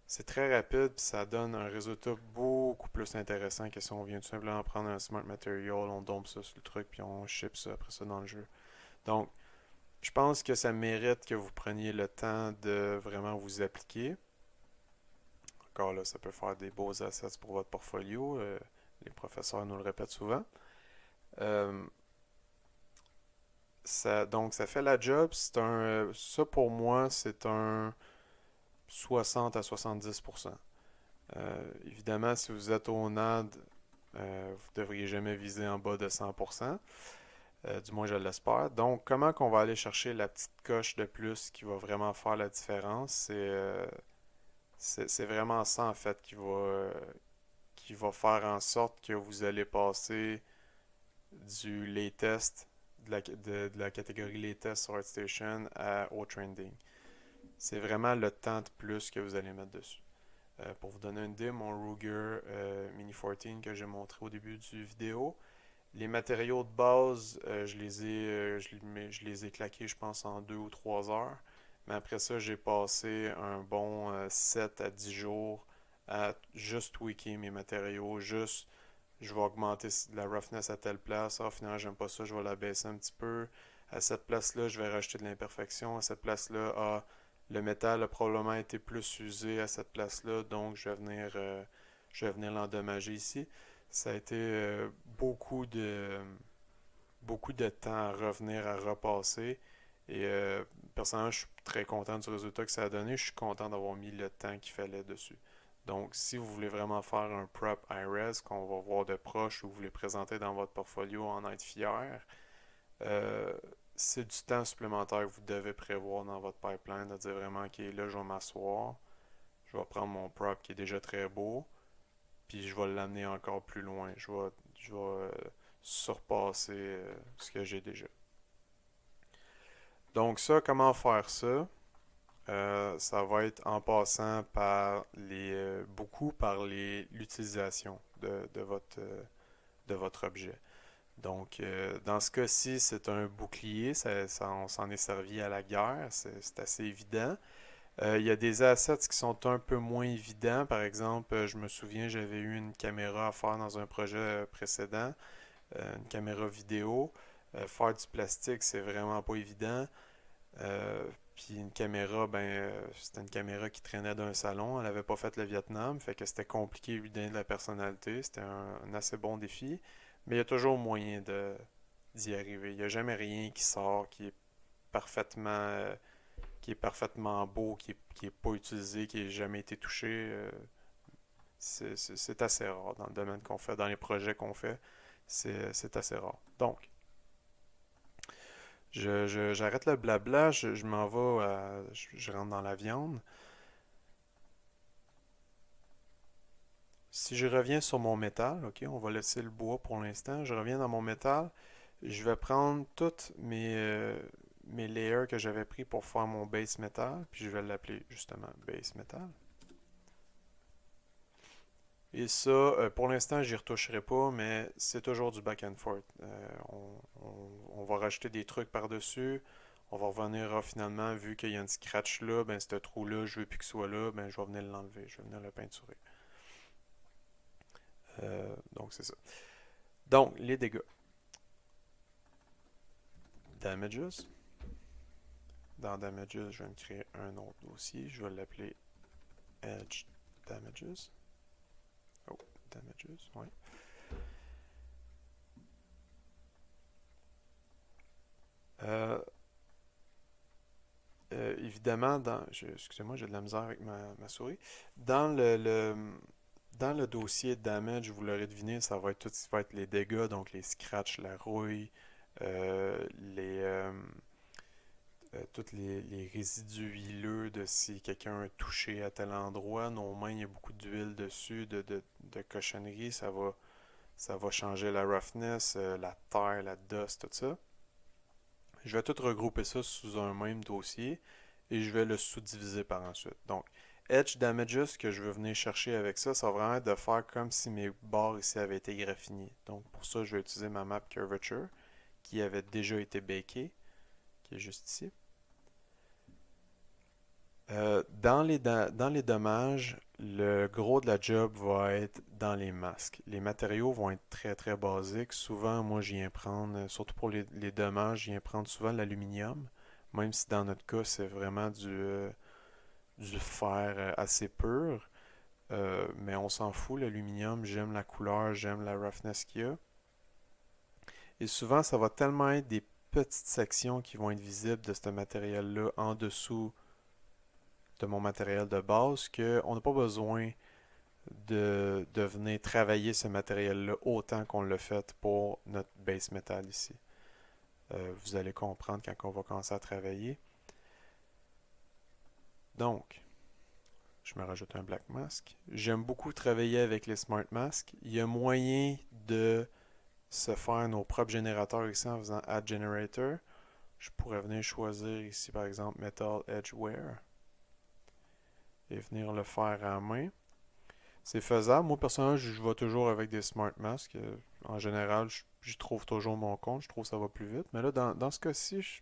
C'est très rapide, puis ça donne un résultat beaucoup plus intéressant que si on vient tout simplement prendre un Smart Material, on dompe ça sur le truc, puis on ship ça après ça dans le jeu. Donc, je pense que ça mérite que vous preniez le temps de vraiment vous appliquer. Encore là, ça peut faire des beaux assets pour votre portfolio. Les professeurs nous le répètent souvent. Euh, donc, ça fait la job. Ça, pour moi, c'est un 60 à 70%. Évidemment, si vous êtes au NAD, vous ne devriez jamais viser en bas de 100%. Du moins, je l'espère. Donc, comment qu'on va aller chercher la petite coche de plus qui va vraiment faire la différence? C'est vraiment ça, en fait, qui va faire en sorte que vous allez passer du latest, de la catégorie latest sur ArtStation au trending. C'est vraiment le temps de plus que vous allez mettre dessus. Pour vous donner une idée, mon Ruger Mini 14 que j'ai montré au début du vidéo, les matériaux de base, je les ai claqués, je pense, en 2 ou 3 heures. Mais après ça, j'ai passé un bon 7 à 10 jours à juste tweaker mes matériaux, juste je vais augmenter la roughness à telle place. Ah, finalement, j'aime pas ça, je vais la baisser un petit peu. À cette place-là, je vais rajouter de l'imperfection. À cette place-là, ah, le métal a probablement été plus usé à cette place-là, donc je vais venir l'endommager ici. Ça a été beaucoup de temps à revenir, à repasser. Et personnellement, je suis très content du résultat que ça a donné. Je suis content d'avoir mis le temps qu'il fallait dessus. Donc, si vous voulez vraiment faire un prop high-res qu'on va voir de proche ou vous voulez présenter dans votre portfolio en être fier, euh, c'est du temps supplémentaire que vous devez prévoir dans votre pipeline, de dire vraiment, ok, là, je vais m'asseoir, je vais prendre mon prop qui est déjà très beau, puis je vais l'amener encore plus loin. Je vais surpasser ce que j'ai déjà. Donc ça, comment faire ça? Ça va être en passant beaucoup par l'utilisation de votre objet. Donc, dans ce cas-ci, c'est un bouclier, on s'en est servi à la guerre, c'est assez évident. Il y a des assets qui sont un peu moins évidents. Par exemple, je me souviens, j'avais eu une caméra à faire dans un projet précédent, une caméra vidéo. Faire du plastique, c'est vraiment pas évident. Puis une caméra, c'était une caméra qui traînait d'un salon. Elle avait pas fait le Vietnam, fait que c'était compliqué lui donner de la personnalité. C'était un assez bon défi. Mais il y a toujours moyen d'y arriver. Il n'y a jamais rien qui sort qui est parfaitement beau, qui est pas utilisé, qui n'a jamais été touché. C'est assez rare dans le domaine qu'on fait, dans les projets qu'on fait. C'est assez rare. Donc, j'arrête le blabla, je m'en vais, je rentre dans la viande. Si je reviens sur mon métal, ok, on va laisser le bois pour l'instant. Je reviens dans mon métal. Je vais prendre toutes mes layers que j'avais pris pour faire mon base metal, puis je vais l'appeler justement base metal. Et ça, pour l'instant, j'y retoucherai pas, mais c'est toujours du back and forth. On va rajouter des trucs par-dessus. On va revenir finalement, vu qu'il y a un scratch là, ben ce trou-là, je veux plus qu'il soit là, ben je vais venir l'enlever, je vais venir le peinturer. Donc c'est ça. Donc, les dégâts. Damages. Dans Damages, je vais me créer un autre dossier. Je vais l'appeler Edge Damages. Oh, Damages, oui. Euh, évidemment, excusez-moi, j'ai de la misère avec ma souris. Dans dans le dossier damage, vous l'aurez deviné, ça va être tout ce qui va être les dégâts, donc les scratchs, la rouille, les, tous les résidus huileux de si quelqu'un a touché à tel endroit. Nos mains, il y a beaucoup d'huile dessus, de cochonnerie, ça va changer la roughness, la terre, la dust, tout ça. Je vais tout regrouper ça sous un même dossier et je vais le sous-diviser par ensuite. Donc, Edge Damages que je veux venir chercher avec ça, ça va vraiment être de faire comme si mes barres ici avaient été graffinées. Donc, pour ça, je vais utiliser ma map Curvature qui avait déjà été bakée, qui est juste ici. Dans les dommages, le gros de la job va être dans les masques. Les matériaux vont être très très basiques. Souvent, moi, j'y viens prendre, surtout pour les dommages, j'y viens prendre souvent l'aluminium, même si dans notre cas, c'est vraiment du fer assez pur. Mais on s'en fout, l'aluminium, j'aime la couleur, j'aime la roughness qu'il y a. Et souvent, ça va tellement être des petites sections qui vont être visibles de ce matériel-là en dessous de mon matériel de base qu'on n'a pas besoin de venir travailler ce matériel-là autant qu'on l'a fait pour notre base metal ici. Vous allez comprendre quand on va commencer à travailler. Donc, je me rajoute un black mask. J'aime beaucoup travailler avec les smart masks. Il y a moyen de se faire nos propres générateurs ici en faisant add generator. Je pourrais venir choisir ici par exemple metal edge wear et venir le faire à main. C'est faisable. Moi, personnellement, je vais toujours avec des smart masks. En général, j'y trouve toujours mon compte. Je trouve que ça va plus vite. Mais là, dans ce cas-ci,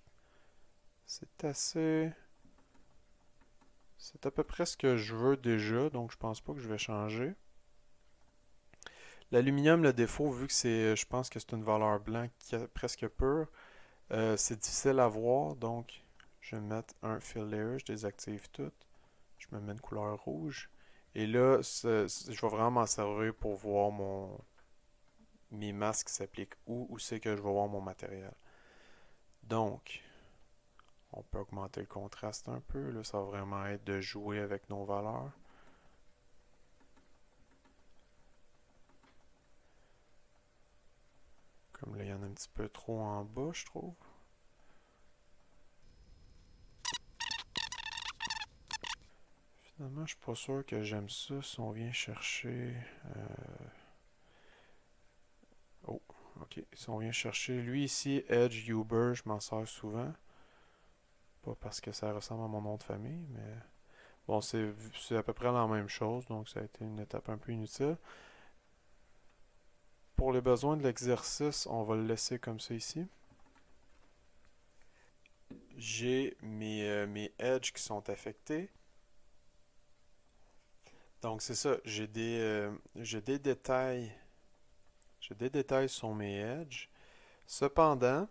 c'est assez. C'est à peu près ce que je veux déjà. Donc, je pense pas que je vais changer. L'aluminium, le défaut, vu que je pense que c'est une valeur blanc presque pure, c'est difficile à voir. Donc, je vais mettre un fill layer. Je désactive tout. Je me mets une couleur rouge. Et là, je vais vraiment m'en servir pour voir mes masques s'appliquent où c'est que je vais voir mon matériel. Donc, on peut augmenter le contraste un peu. Là, ça va vraiment être de jouer avec nos valeurs. Comme là, il y en a un petit peu trop en bas, je trouve. Finalement, je suis pas sûr que j'aime ça si on vient chercher... Oh, ok. Si on vient chercher... Lui ici, Edge Uber, je m'en sers souvent. Pas parce que ça ressemble à mon nom de famille, mais... Bon, c'est à peu près la même chose, donc ça a été une étape un peu inutile. pour les besoins de l'exercice, on va le laisser comme ça ici. J'ai mes edges qui sont affectés. Donc c'est ça, j'ai des détails. J'ai des détails sur mes edges. Cependant,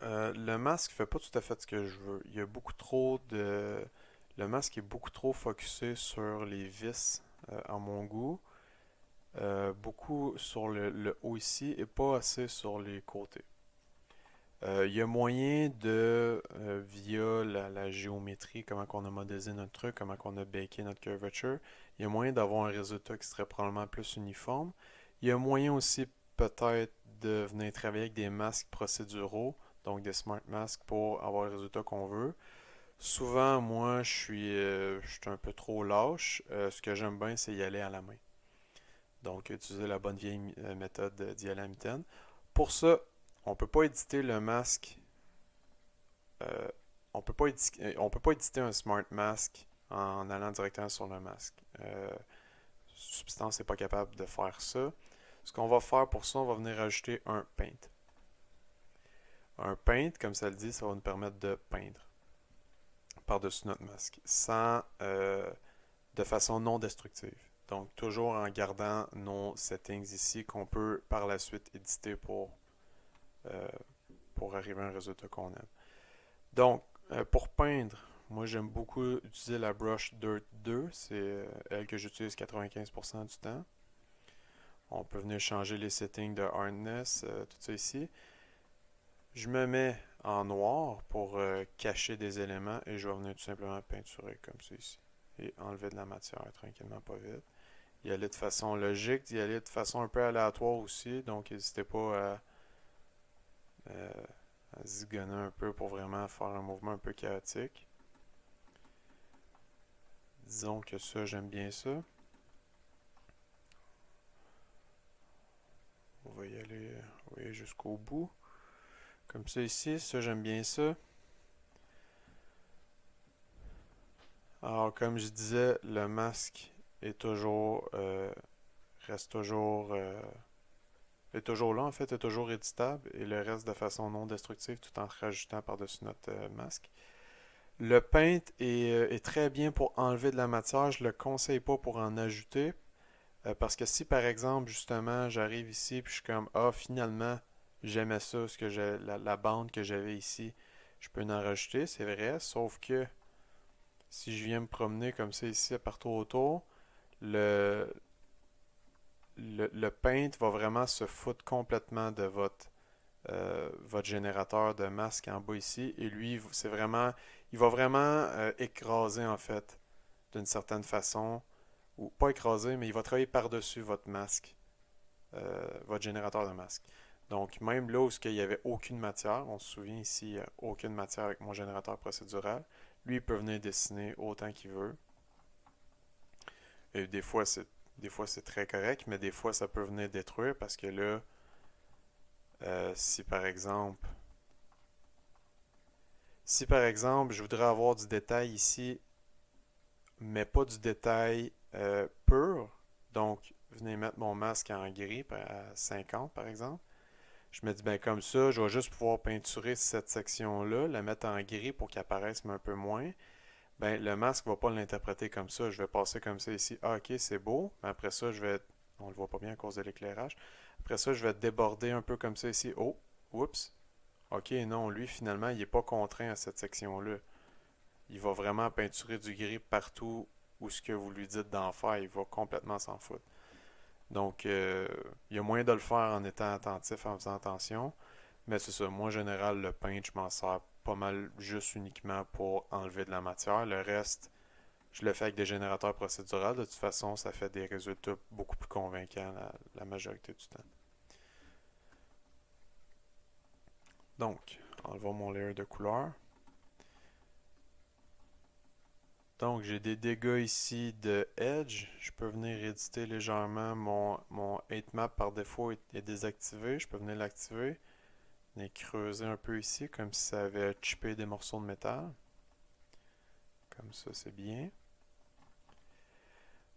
le masque fait pas tout à fait ce que je veux. Il y a beaucoup trop de... Le masque est beaucoup trop focusé sur les vis à mon goût. Beaucoup sur le haut ici et pas assez sur les côtés. Il y a moyen de, via la géométrie, comment on a modélisé notre truc, comment on a baké notre curvature, il y a moyen d'avoir un résultat qui serait probablement plus uniforme. Il y a moyen aussi peut-être de venir travailler avec des masques procéduraux, donc des smart masks pour avoir le résultat qu'on veut. Souvent, moi, je suis un peu trop lâche. Ce que j'aime bien, c'est y aller à la main. Donc, utiliser la bonne vieille méthode d'y aller à la mitaine. Pour ça, on peut pas éditer le masque. On peut pas éditer un smart mask en allant directement sur le masque. Substance n'est pas capable de faire ça. Ce qu'on va faire pour ça, on va venir ajouter un paint. Un paint, comme ça le dit, ça va nous permettre de peindre par-dessus notre masque, de façon non destructive. Donc, toujours en gardant nos settings ici qu'on peut par la suite éditer euh, pour arriver à un résultat qu'on aime. Donc, pour peindre, moi j'aime beaucoup utiliser la brush Dirt 2, c'est elle que j'utilise 95% du temps. On peut venir changer les settings de hardness, tout ça ici. Je me mets en noir pour cacher des éléments et je vais venir tout simplement peinturer comme ça ici. Et enlever de la matière tranquillement, pas vite. Y aller de façon logique, y aller de façon un peu aléatoire aussi, donc n'hésitez pas euh, à zigonner un peu pour vraiment faire un mouvement un peu chaotique. Disons que ça, j'aime bien ça. On va y aller oui, jusqu'au bout. Comme ça ici, ça j'aime bien ça. Alors comme je disais, le masque est toujours reste toujours est toujours là en fait, est toujours éditable et le reste de façon non destructive tout en rajoutant par-dessus notre masque. Le paint est très bien pour enlever de la matière, je le conseille pas pour en ajouter parce que si par exemple justement j'arrive ici puis je suis comme ah finalement j'aimais ça ce que la bande que j'avais ici, je peux en rajouter, c'est vrai, sauf que si je viens me promener comme ça ici partout autour, le, le paint va vraiment se foutre complètement de votre générateur de masque en bas ici. Et lui, c'est vraiment, il va vraiment écraser en fait, d'une certaine façon, ou pas écraser, mais il va travailler par-dessus votre masque, votre générateur de masque. Donc, même là où il n'y avait aucune matière, on se souvient ici, il n'y a aucune matière avec mon générateur procédural, lui, il peut venir dessiner autant qu'il veut. Et des fois, c'est très correct, mais des fois, ça peut venir détruire parce que là, si par exemple, je voudrais avoir du détail ici, mais pas du détail pur, donc venez mettre mon masque en gris à 50 par exemple. Je me dis, ben comme ça, je vais juste pouvoir peinturer cette section-là, la mettre en gris pour qu'elle apparaisse un peu moins. Ben, le masque va pas l'interpréter comme ça. Je vais passer comme ça ici. Ah, ok, c'est beau. Mais après ça, on le voit pas bien à cause de l'éclairage. Après ça, je vais déborder un peu comme ça ici. Oh, oups. Ok, non, lui, finalement, il est pas contraint à cette section-là. Il va vraiment peinturer du gris partout où ce que vous lui dites d'en faire. Il va complètement s'en foutre. Donc, il y a moyen de le faire en étant attentif, en faisant attention. Mais c'est ça, moi en général, le paint, je m'en sers pas mal juste uniquement pour enlever de la matière. Le reste, je le fais avec des générateurs procéduraux. De toute façon, ça fait des résultats beaucoup plus convaincants la majorité du temps. Donc, enlevons mon layer de couleur. Donc, j'ai des dégâts ici de Edge. Je peux venir éditer légèrement mon 8 map par défaut est désactivé. Je peux venir l'activer. Venir creuser un peu ici, comme si ça avait chippé des morceaux de métal. Comme ça, c'est bien.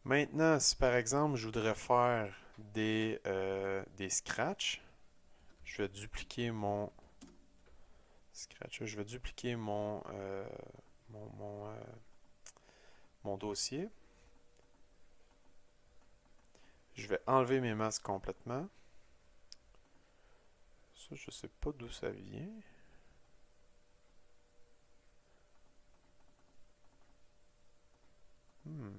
Maintenant, si par exemple, je voudrais faire des scratchs. Je vais dupliquer mon scratch. Je vais dupliquer mon, mon, euh, mon dossier. Je vais enlever mes masques complètement. Ça, je sais pas d'où ça vient. Hmm.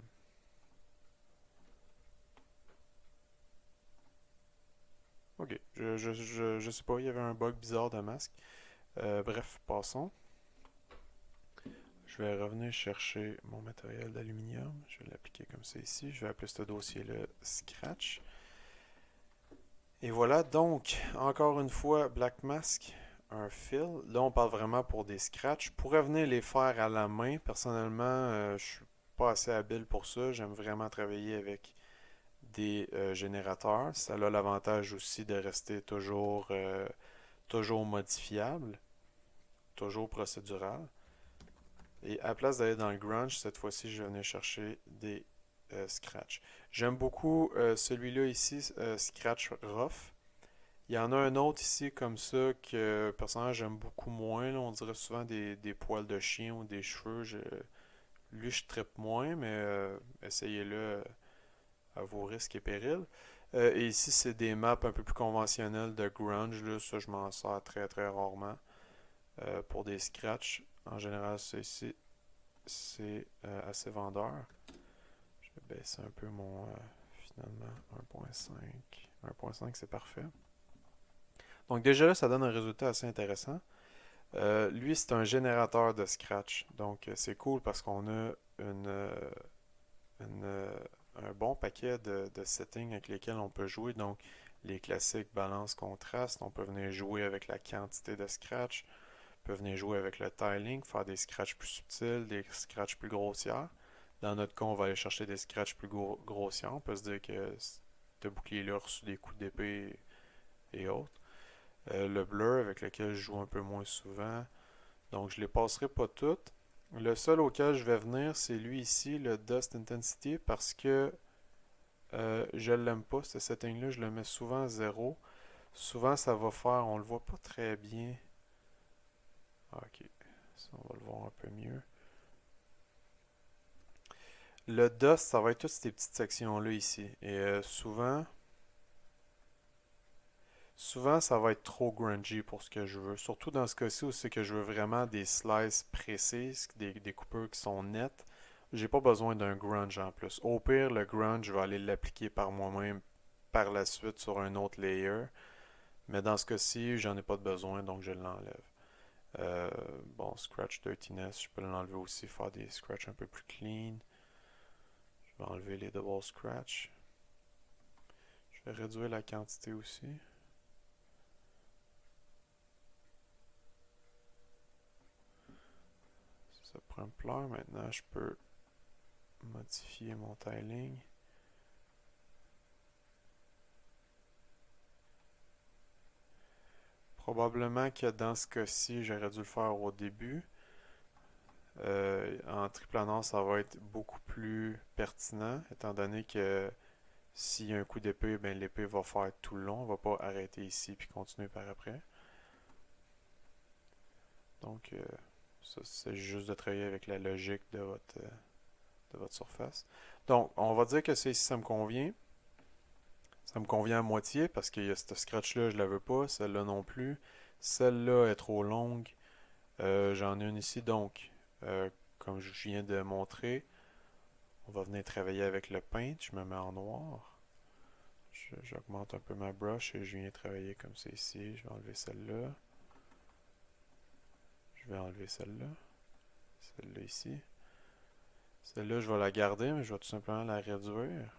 Ok, je sais pas, il y avait un bug bizarre de masque. Bref, passons. Je vais revenir chercher mon matériel d'aluminium. Je vais l'appliquer comme ça ici. Je vais appeler ce dossier-là Scratch. Et voilà, donc, encore une fois, Black Mask, un fill. Là, on parle vraiment pour des scratchs. Je pourrais venir les faire à la main. Personnellement, je suis pas assez habile pour ça. J'aime vraiment travailler avec des générateurs. Ça a l'avantage aussi de rester toujours modifiable, toujours procédural. Et à la place d'aller dans le grunge, cette fois-ci, je vais venir chercher des scratch. J'aime beaucoup celui-là ici, Scratch Rough. Il y en a un autre ici comme ça que personnellement j'aime beaucoup moins. Là. On dirait souvent des poils de chien ou des cheveux. Lui, je trippe moins, mais essayez-le à vos risques et périls. Et ici, c'est des maps un peu plus conventionnelles de grunge. Là. Ça, je m'en sers très très rarement pour des scratchs. En général, ici, c'est assez vendeur. Je vais baisser un peu mon finalement 1.5. 1.5, c'est parfait. Donc déjà là, ça donne un résultat assez intéressant. Lui, c'est un générateur de scratch. Donc c'est cool parce qu'on a une, euh, un bon paquet de settings avec lesquels on peut jouer. Donc les classiques balance, contraste. On peut venir jouer avec la quantité de scratch. On peut venir jouer avec le tiling, faire des scratchs plus subtils, des scratchs plus grossières. Dans notre cas, on va aller chercher des scratchs plus grossières. On peut se dire que ce bouclier-là a reçu des coups d'épée et autres. Le blur avec lequel je joue un peu moins souvent. Donc je les passerai pas toutes. Le seul auquel je vais venir, c'est lui ici, le Dust Intensity, parce que je l'aime pas, ce setting-là, je le mets souvent à 0. Souvent ça va faire, on le voit pas très bien. Ah, ok, ça on va le voir un peu mieux. Le Dust, ça va être toutes ces petites sections-là ici. Et souvent, ça va être trop grungy pour ce que je veux. Surtout dans ce cas-ci où c'est que je veux vraiment des slices précises, des coupures qui sont nettes. J'ai pas besoin d'un grunge en plus. Au pire, le grunge, je vais aller l'appliquer par moi-même par la suite sur un autre layer. Mais dans ce cas-ci, j'en ai pas de besoin, donc je l'enlève. Bon, Scratch Dirtiness, je peux l'enlever aussi, faire des scratchs un peu plus clean. Je vais enlever les double scratch. Je vais réduire la quantité aussi. Ça prend un pleur. Maintenant, je peux modifier mon tiling. Probablement que dans ce cas-ci, j'aurais dû le faire au début. En triplanant, ça va être beaucoup plus pertinent, étant donné que s'il y a un coup d'épée, ben l'épée va faire tout le long, on va pas arrêter ici puis continuer par après. Donc, ça, c'est juste de travailler avec la logique de votre surface. Donc, on va dire que c'est ici, ça me convient. Ça me convient à moitié parce que cette scratch-là, je la veux pas. Celle-là non plus. Celle-là est trop longue. J'en ai une ici, donc, comme je viens de montrer, on va venir travailler avec le paint. Je me mets en noir. J'augmente un peu ma brush et je viens travailler comme c'est ici. Je vais enlever celle-là. Je vais enlever celle-là. Celle-là ici. Celle-là, je vais la garder, mais je vais tout simplement la réduire.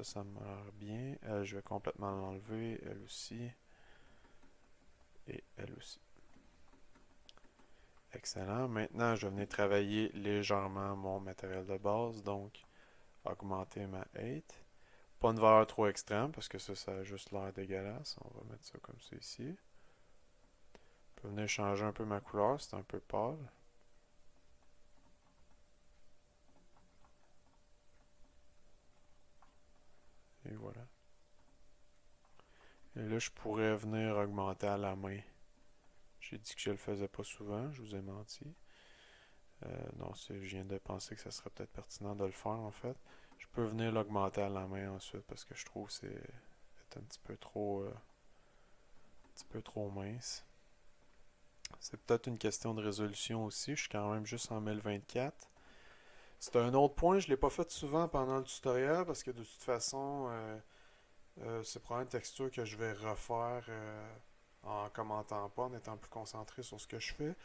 Ça me l'air bien. Elle, je vais complètement l'enlever. Elle aussi. Et elle aussi. Excellent. Maintenant, je vais venir travailler légèrement mon matériel de base. Donc, augmenter ma height. Pas une valeur trop extrême parce que ça a juste l'air dégueulasse. On va mettre ça comme ça ici. Je peux venir changer un peu ma couleur. C'est un peu pâle. Et là, je pourrais venir augmenter à la main. J'ai dit que je le faisais pas souvent, je vous ai menti. Non, je viens de penser que ça serait peut-être pertinent de le faire en fait. Je peux venir l'augmenter à la main ensuite parce que je trouve que c'est un petit peu trop mince. C'est peut-être une question de résolution aussi. Je suis quand même juste en 1024. C'est un autre point, je ne l'ai pas fait souvent pendant le tutoriel parce que de toute façon, c'est probablement une texture que je vais refaire en commentant pas, en étant plus concentré sur ce que je fais.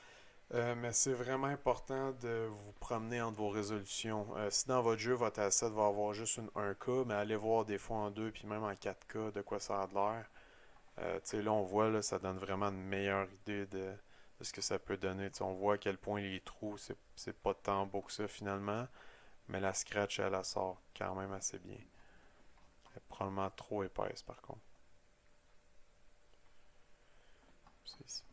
Mais c'est vraiment important de vous promener entre vos résolutions. Si dans votre jeu, votre asset va avoir juste une 1K, mais allez voir des fois en 2 puis même en 4K de quoi ça a de l'air. Là, on voit, là, ça donne vraiment une meilleure idée de ce que ça peut donner. On voit à quel point les trous, c'est pas tant beau que ça finalement, mais la scratch, elle sort quand même assez bien. Elle est probablement trop épaisse par contre. C'est ici.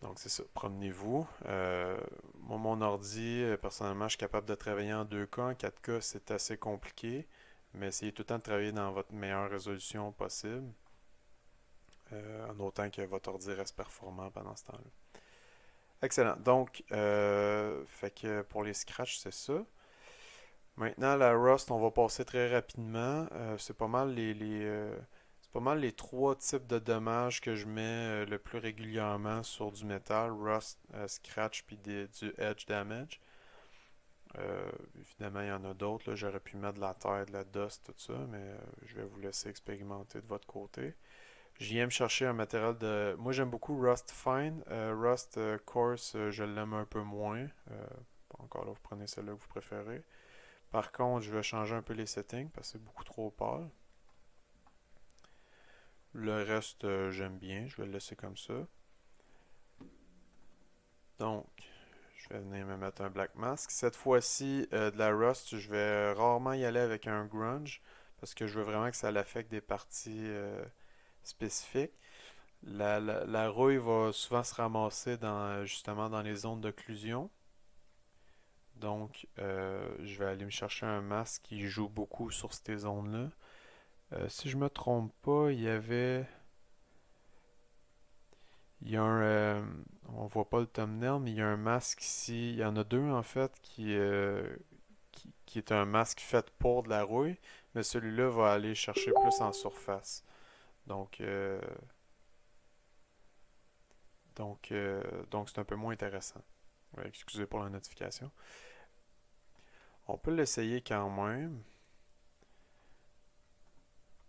Donc c'est ça, promenez-vous. Moi, mon ordi, personnellement, je suis capable de travailler en 2K. En 4K, c'est assez compliqué, mais essayez tout le temps de travailler dans votre meilleure résolution possible, en autant que votre ordi reste performant pendant ce temps-là. Excellent. Donc, fait que pour les scratchs, c'est ça. Maintenant, la Rust, on va passer très rapidement. C'est pas mal les trois types de dommages que je mets le plus régulièrement sur du métal, Rust, Scratch, puis du Edge Damage. Évidemment, il y en a d'autres. Là. J'aurais pu mettre de la terre, de la dust, tout ça, mais je vais vous laisser expérimenter de votre côté. J'y aime chercher un matériel de... Moi, j'aime beaucoup Rust Fine. Rust Coarse, je l'aime un peu moins. Encore là, vous prenez celle-là que vous préférez. Par contre, je vais changer un peu les settings parce que c'est beaucoup trop pâle. Le reste, j'aime bien. Je vais le laisser comme ça. Donc, je vais venir me mettre un Black Mask. Cette fois-ci, de la Rust, je vais rarement y aller avec un Grunge parce que je veux vraiment que ça l'affecte des parties spécifiques. La rouille va souvent se ramasser justement dans les zones d'occlusion. Donc, je vais aller me chercher un masque qui joue beaucoup sur ces zones-là. Si je me trompe pas, il y a on voit pas le thumbnail, mais il y a un masque ici. Il y en a deux en fait qui est un masque fait pour de la rouille, mais celui-là va aller chercher plus en surface. Donc, euh, donc c'est un peu moins intéressant. Ouais, excusez pour la notification. On peut l'essayer quand même.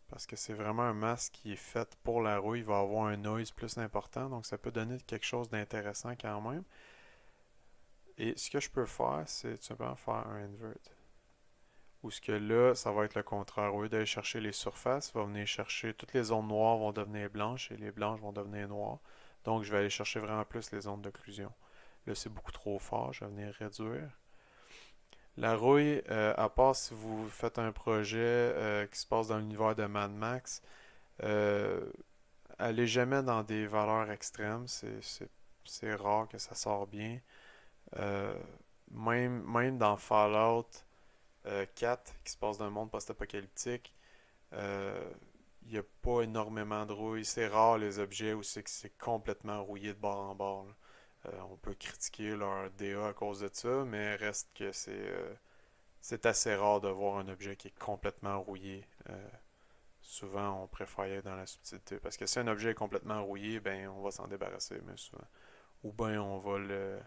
Parce que c'est vraiment un masque qui est fait pour la rouille. Il va avoir un noise plus important. Donc ça peut donner quelque chose d'intéressant quand même. Et ce que je peux faire, c'est tout simplement faire un invert. Ou ce que là, ça va être le contraire. Au lieu d'aller chercher les surfaces, il va venir chercher toutes les zones noires vont devenir blanches et les blanches vont devenir noires. Donc je vais aller chercher vraiment plus les zones d'occlusion. Là, c'est beaucoup trop fort. Je vais venir réduire. La rouille, à part si vous faites un projet qui se passe dans l'univers de Mad Max, euh, allez jamais dans des valeurs extrêmes. C'est rare que ça sort bien. Euh, même dans Fallout 4, qui se passe dans un monde post-apocalyptique, euh, il n'y a pas énormément de rouille. C'est rare les objets où c'est complètement rouillé de bord en bord. On peut critiquer leur DA à cause de ça, mais reste que c'est assez rare de voir un objet qui est complètement rouillé. Souvent, on préfère y aller dans la subtilité. Parce que si un objet est complètement rouillé, ben on va s'en débarrasser, mais souvent. Ou bien on va le,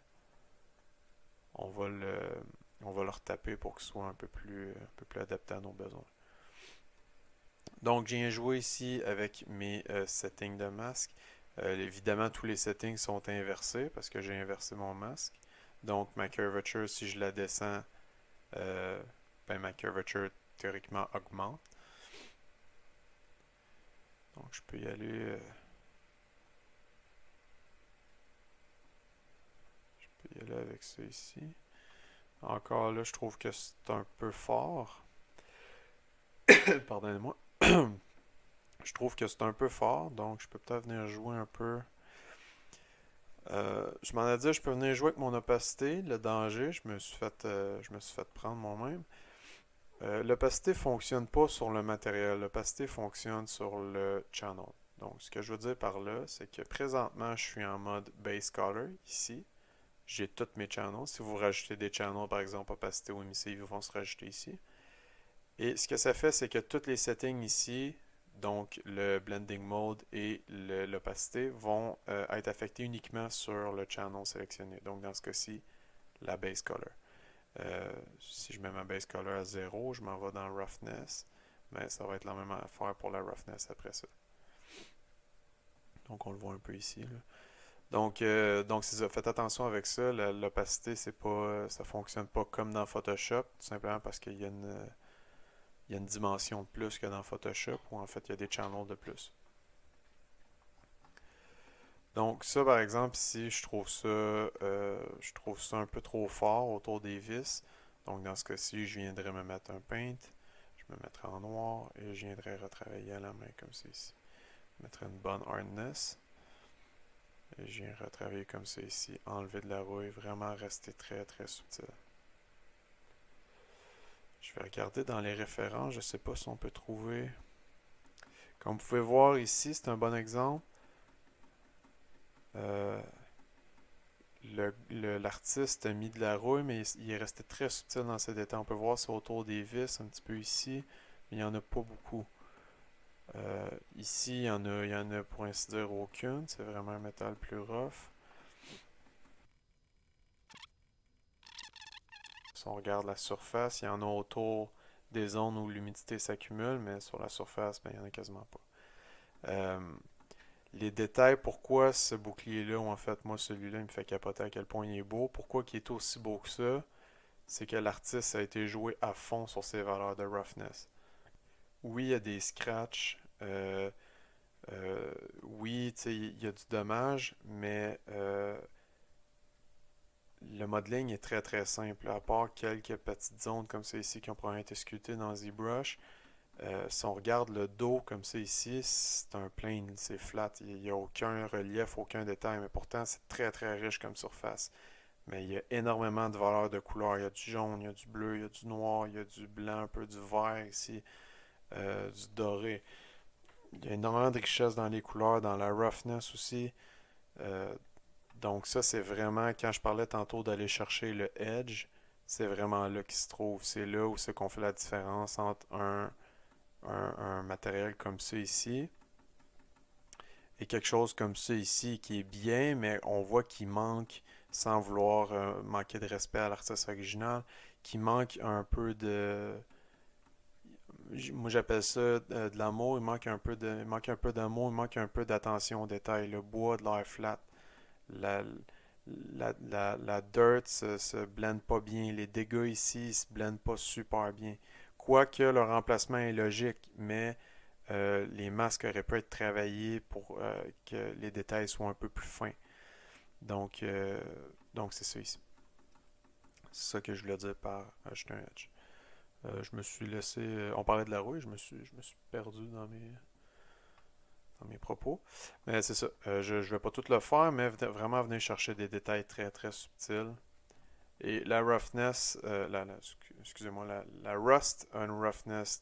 on va le retaper pour qu'il soit un peu plus adapté à nos besoins. Donc, j'ai joué ici avec mes settings de masque. Évidemment, tous les settings sont inversés parce que j'ai inversé mon masque. Donc, ma curvature, si je la descends, euh, ben, ma curvature théoriquement augmente. Donc, je peux y aller. Je peux y aller avec ça ici. Encore là, je trouve que c'est un peu fort. Pardonnez-moi. Je trouve que c'est un peu fort, donc je peux peut-être venir jouer un peu. Je m'en ai dit, je peux venir jouer avec mon opacité, le danger. Je me suis fait prendre moi-même. L'opacité ne fonctionne pas sur le matériel, l'opacité fonctionne sur le channel. Donc, ce que je veux dire par là, c'est que présentement, je suis en mode base color ici. J'ai tous mes channels. Si vous rajoutez des channels, par exemple, opacité ou émissive, ils vont se rajouter ici. Et ce que ça fait, c'est que tous les settings ici, donc le blending mode et l'opacité, vont être affectés uniquement sur le channel sélectionné. Donc, dans ce cas-ci, la base color. Si je mets ma base color à 0, je m'en vais dans roughness, mais ça va être la même affaire pour la roughness après ça. Donc on le voit un peu ici, là. Donc c'est ça. Faites attention avec ça. L'opacité, c'est pas, ça fonctionne pas comme dans Photoshop, tout simplement parce il y a une dimension de plus que dans Photoshop, où en fait il y a des channels de plus. Donc ça, par exemple, ici, je trouve ça un peu trop fort autour des vis. Donc dans ce cas-ci, je viendrais me mettre un paint, je me mettrai en noir et je viendrai retravailler à la main comme ça ici. Je mettrai une bonne hardness et je viens retravailler comme ça ici, enlever de la rouille, vraiment rester très très subtil. Je vais regarder dans les références, je ne sais pas si on peut trouver. Comme vous pouvez voir ici, c'est un bon exemple. Euh, L'artiste a mis de la rouille, mais il est resté très subtil dans ses détails. On peut voir c'est autour des vis, un petit peu ici, mais il n'y en a pas beaucoup. Ici, il y en a pour ainsi dire aucune. C'est vraiment un métal plus rough. Si on regarde la surface, il y en a autour des zones où l'humidité s'accumule, mais sur la surface, ben, il n'y en a quasiment pas. Les détails, pourquoi ce bouclier-là, ou en fait, moi, celui-là, il me fait capoter à quel point il est beau. Pourquoi il est aussi beau que ça? C'est que l'artiste a été joué à fond sur ses valeurs de roughness. Oui, il y a des scratchs. Oui, il y a du dommage, mais le modeling est très très simple. À part quelques petites zones comme ça ici qui ont probablement été sculptées dans ZBrush, si on regarde le dos comme ça ici, c'est un plane, c'est flat. Il n'y a aucun relief, aucun détail, mais pourtant c'est très très riche comme surface. Mais il y a énormément de valeurs de couleurs. Il y a du jaune, il y a du bleu, il y a du noir, il y a du blanc, un peu du vert ici, du doré. Il y a énormément de richesse dans les couleurs, dans la roughness aussi. Euh, donc ça, c'est vraiment, quand je parlais tantôt d'aller chercher le edge, c'est vraiment là qu'il se trouve. C'est là où c'est qu'on fait la différence entre un matériel comme ça ici et quelque chose comme ça ici qui est bien, mais on voit qu'il manque, sans vouloir manquer de respect à l'artiste original, qui manque un peu de... Moi j'appelle ça de l'amour, il manque un peu d'amour, il manque un peu d'attention aux détails. Le bois de l'air flat, la, la dirt se blende pas bien, les dégâts ici se blendent pas super bien. Quoique le remplacement est logique, mais les masques auraient pu être travaillés pour que les détails soient un peu plus fins. Donc, euh, donc c'est ça ici. C'est ça que je voulais dire par ajouter un edge. Je me suis laissé. On parlait de la rouille, je me suis perdu dans mes propos. Mais c'est ça. Je ne vais pas tout le faire, mais vraiment venir chercher des détails très très subtils. Et la roughness, excusez-moi, la rust a une roughness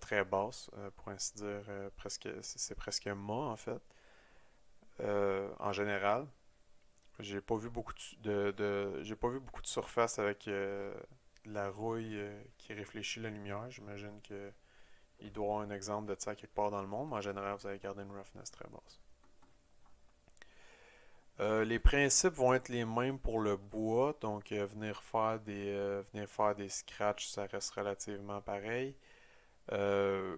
très basse, pour ainsi dire, presque, c'est presque mat en fait. En général, j'ai pas vu beaucoup j'ai pas vu beaucoup de surface avec de la rouille qui réfléchit la lumière. J'imagine que il doit y avoir un exemple de ça quelque part dans le monde, mais en général, vous allez garder une roughness très basse. Les principes vont être les mêmes pour le bois, donc venir faire des scratchs, ça reste relativement pareil. Euh,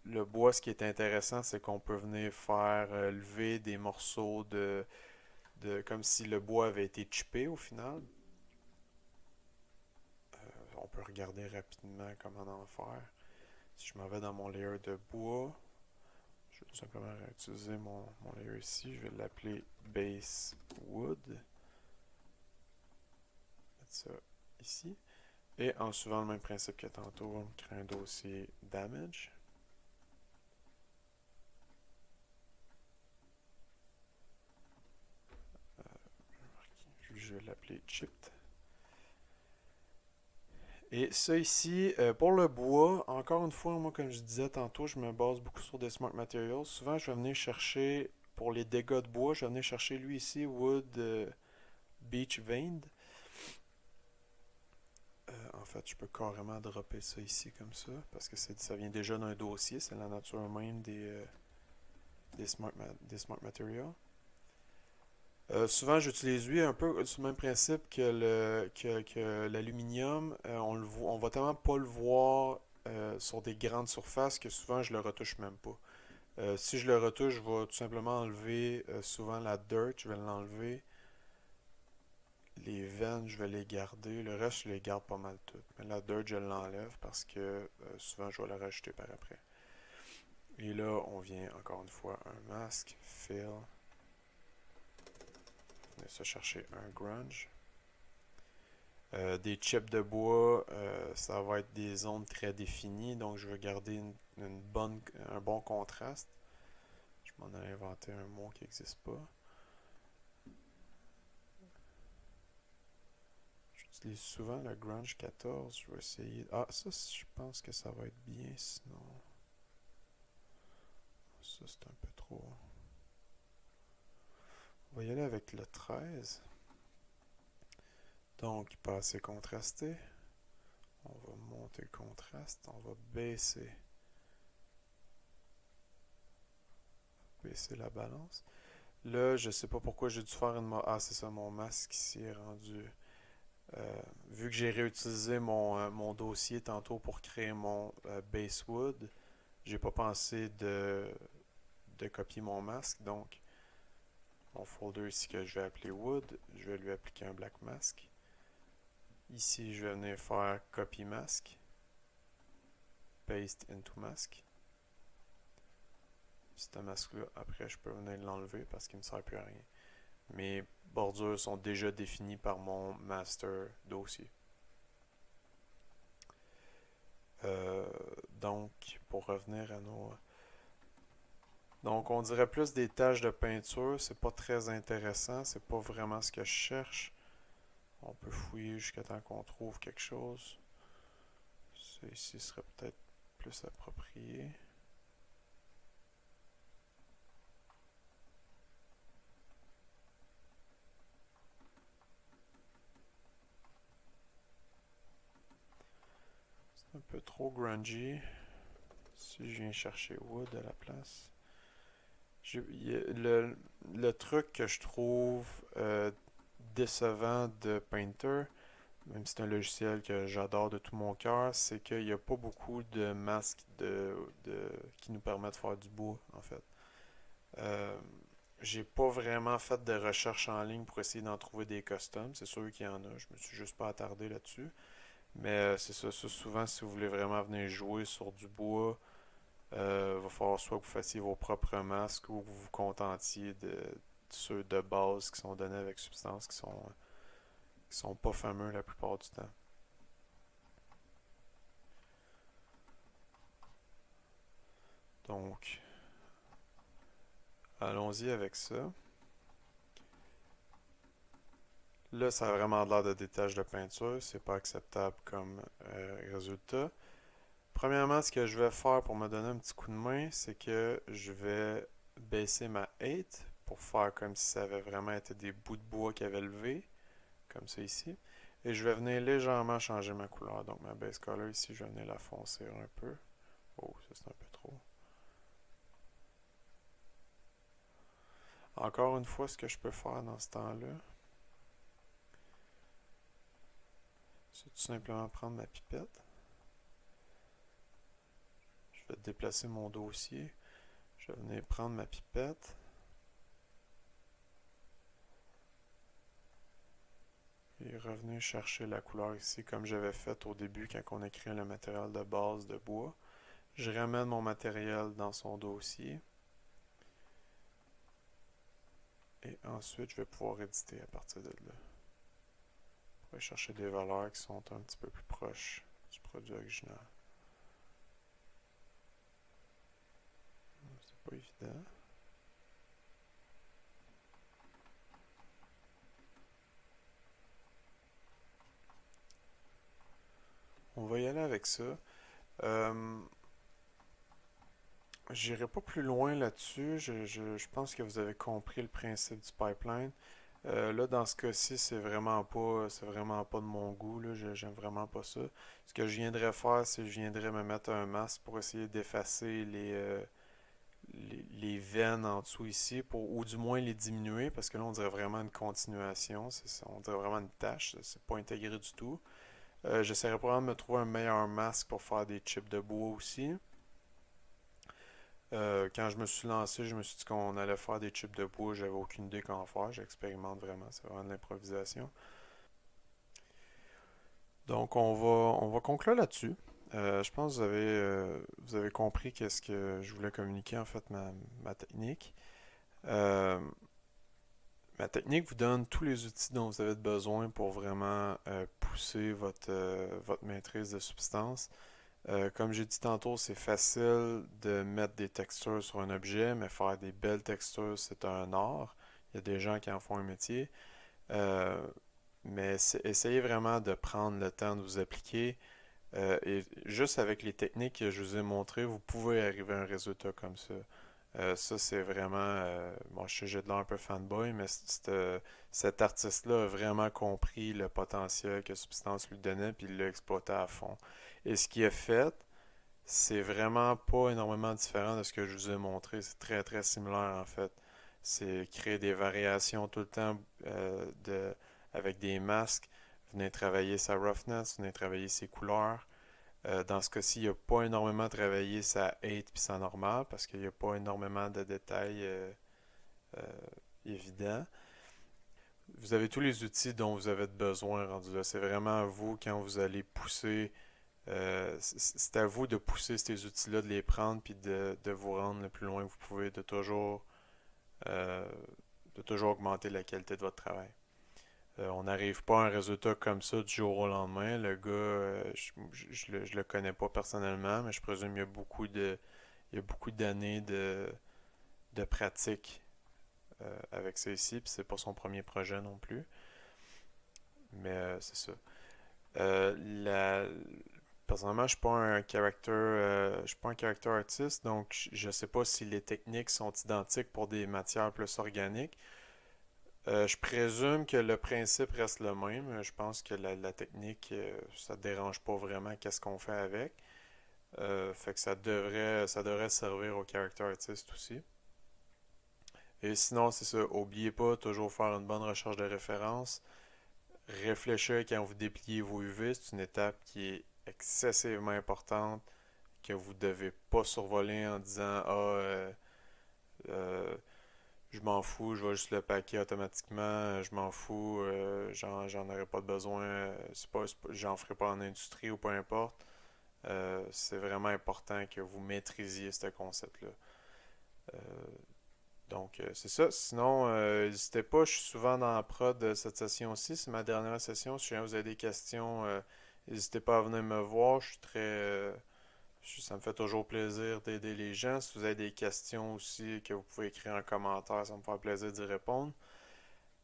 le bois, ce qui est intéressant, c'est qu'on peut venir faire lever des morceaux comme si le bois avait été chippé au final. On peut regarder rapidement comment en faire. Si je m'en vais dans mon layer de bois, je vais tout simplement réutiliser mon layer ici. Je vais l'appeler Base Wood. Mettre ça ici. Et en suivant le même principe que tantôt, on crée un dossier Damage. Je vais l'appeler Chipped. Et ça ici, pour le bois, encore une fois, moi, comme je disais tantôt, je me base beaucoup sur des Smart Materials. Souvent, je vais venir chercher, pour les dégâts de bois, je vais venir chercher lui ici, Wood Beech Veined. En fait, je peux carrément dropper ça ici comme ça, parce que ça vient déjà d'un dossier, c'est la nature même des smart Materials. Souvent, j'utilise lui un peu sur le même principe que l'aluminium. On va tellement pas le voir sur des grandes surfaces que souvent je le retouche même pas. Si je le retouche, je vais tout simplement enlever souvent la dirt, je vais l'enlever. Les veines, je vais les garder. Le reste, je les garde pas mal toutes. Mais la dirt, je l'enlève parce que souvent, je vais la rajouter par après. Et là, on vient encore une fois un masque, fill. On va se chercher un grunge. Des chips de bois, ça va être des zones très définies, donc je veux garder un bon contraste. Je m'en ai inventé un mot qui n'existe pas. J'utilise souvent le Grunge 14. Je vais essayer. Ah, ça, je pense que ça va être bien. Sinon, ça, c'est un peu trop. On va y aller avec le 13. Donc, pas assez contrasté. On va monter le contraste. On va baisser la balance. Là, je sais pas pourquoi j'ai dû faire une. Ah, c'est ça, mon masque ici est rendu. Vu que j'ai réutilisé mon dossier tantôt pour créer mon Basewood, j'ai pas pensé de copier mon masque. Donc, mon folder ici que je vais appeler Wood, je vais lui appliquer un black mask. Ici, je vais venir faire copy mask, paste into mask. Ce masque-là, après, je peux venir l'enlever parce qu'il ne me sert plus à rien. Mes bordures sont déjà définies par mon master dossier. Donc, pour revenir à nos... Donc, on dirait plus des taches de peinture. C'est pas très intéressant. C'est pas vraiment ce que je cherche. On peut fouiller jusqu'à temps qu'on trouve quelque chose. Ça ici serait peut-être plus approprié. C'est un peu trop grungy. Si je viens chercher Wood à la place. Le truc que je trouve décevant de Painter, même si c'est un logiciel que j'adore de tout mon cœur, c'est qu'il n'y a pas beaucoup de masques qui nous permettent de faire du bois, en fait. Euh, j'ai pas vraiment fait de recherche en ligne pour essayer d'en trouver des customs. C'est sûr qu'il y en a, je me suis juste pas attardé là-dessus. Mais c'est ça, souvent, si vous voulez vraiment venir jouer sur du bois, va falloir soit que vous fassiez vos propres masques ou que vous vous contentiez de ceux de base qui sont donnés avec substance qui sont pas fameux la plupart du temps. Donc, allons-y avec ça. Là, ça a vraiment l'air de des taches de peinture. C'est pas acceptable comme résultat. Premièrement, ce que je vais faire pour me donner un petit coup de main, c'est que je vais baisser ma 8 pour faire comme si ça avait vraiment été des bouts de bois qui avaient levé, comme ça ici. Et je vais venir légèrement changer ma couleur. Donc ma base color ici, je vais venir la foncer un peu. Oh, ça c'est un peu trop. Encore une fois, ce que je peux faire dans ce temps-là, c'est tout simplement prendre ma pipette. Je vais déplacer mon dossier. Je vais venir prendre ma pipette. Et revenir chercher la couleur ici comme j'avais fait au début quand on a créé le matériel de base de bois. Je ramène mon matériel dans son dossier. Et ensuite, je vais pouvoir éditer à partir de là. Je vais chercher des valeurs qui sont un petit peu plus proches du produit original. C'est pas évident. avec ça. Euh, J'irai pas plus loin là-dessus. Je pense que vous avez compris le principe du pipeline. Là, dans ce cas-ci, c'est vraiment pas de mon goût, là. J'aime vraiment pas ça. Ce que je viendrais faire, c'est que je viendrais me mettre un masque pour essayer d'effacer les veines en dessous ici, ou du moins les diminuer, parce que là, on dirait vraiment une continuation. On dirait vraiment une tâche. C'est pas intégré du tout. J'essaierai probablement de me trouver un meilleur masque pour faire des chips de bois aussi. Quand je me suis lancé, je me suis dit qu'on allait faire des chips de bois. J'avais aucune idée comment faire. J'expérimente vraiment. C'est vraiment de l'improvisation. Donc, on va conclure là-dessus. Je pense que vous avez compris qu'est-ce que je voulais communiquer, en fait, ma technique. Euh, Ma technique vous donne tous les outils dont vous avez besoin pour vraiment pousser votre maîtrise de substance. Comme j'ai dit tantôt, c'est facile de mettre des textures sur un objet, mais faire des belles textures, c'est un art. Il y a des gens qui en font un métier. Euh, mais essayez vraiment de prendre le temps de vous appliquer. Et juste avec les techniques que je vous ai montrées, vous pouvez arriver à un résultat comme ça. Ça, c'est vraiment. Bon, je sais, j'ai de l'air un peu fanboy, mais cet artiste-là a vraiment compris le potentiel que Substance lui donnait, puis il l'a exploité à fond. Et ce qu'il a fait, c'est vraiment pas énormément différent de ce que je vous ai montré. C'est très très similaire en fait. C'est créer des variations tout le temps avec des masques. Venez travailler sa roughness, venez travailler ses couleurs. Dans ce cas-ci, il n'a pas énormément travaillé sa 8 puis sa normale parce qu'il n'y a pas énormément de détails euh, évidents. Vous avez tous les outils dont vous avez besoin rendu là. C'est vraiment à vous quand vous allez pousser. C'est à vous de pousser ces outils-là, de les prendre puis de vous rendre le plus loin que vous pouvez, euh, de toujours augmenter la qualité de votre travail. On n'arrive pas à un résultat comme ça du jour au lendemain. Le gars, je le connais pas personnellement, mais je présume il y a beaucoup d'années de pratique avec ça ici, puis c'est pas son premier projet non plus. Mais c'est ça. Euh, la, Personnellement, je suis pas un character artist, donc je sais pas si les techniques sont identiques pour des matières plus organiques. Je présume que le principe reste le même. Je pense que la technique, ça ne dérange pas vraiment qu'est-ce qu'on fait avec. Fait que ça devrait servir au character artist aussi. Et sinon, c'est ça. Oubliez pas toujours faire une bonne recherche de référence. Réfléchir quand vous dépliez vos UV, c'est une étape qui est excessivement importante que vous devez pas survoler en disant euh, je m'en fous, je vais juste le paquer automatiquement, je m'en fous, j'en aurais pas de besoin, j'en ferai pas en industrie ou peu importe. C'est vraiment important que vous maîtrisiez ce concept-là. Euh, c'est ça. Sinon, n'hésitez pas, je suis souvent dans la prod de cette session-ci. C'est ma dernière session. Si jamais vous avez des questions, n'hésitez pas à venir me voir. Ça me fait toujours plaisir d'aider les gens. Si vous avez des questions aussi que vous pouvez écrire en commentaire, ça me fait plaisir d'y répondre.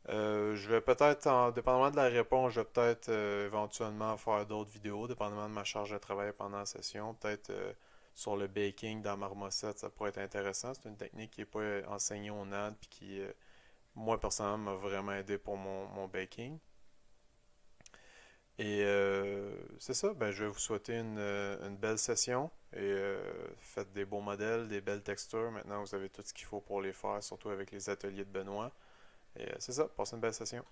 Je vais peut-être, dépendamment de la réponse, je vais peut-être éventuellement faire d'autres vidéos, dépendamment de ma charge de travail pendant la session. Peut-être sur le baking dans Marmoset, ça pourrait être intéressant. C'est une technique qui n'est pas enseignée au NAD puis qui, moi personnellement, m'a vraiment aidé pour mon baking. Et c'est ça, ben, je vais vous souhaiter une belle session et faites des beaux modèles, des belles textures. Maintenant, vous avez tout ce qu'il faut pour les faire, surtout avec les ateliers de Benoît. Et c'est ça, passez une belle session.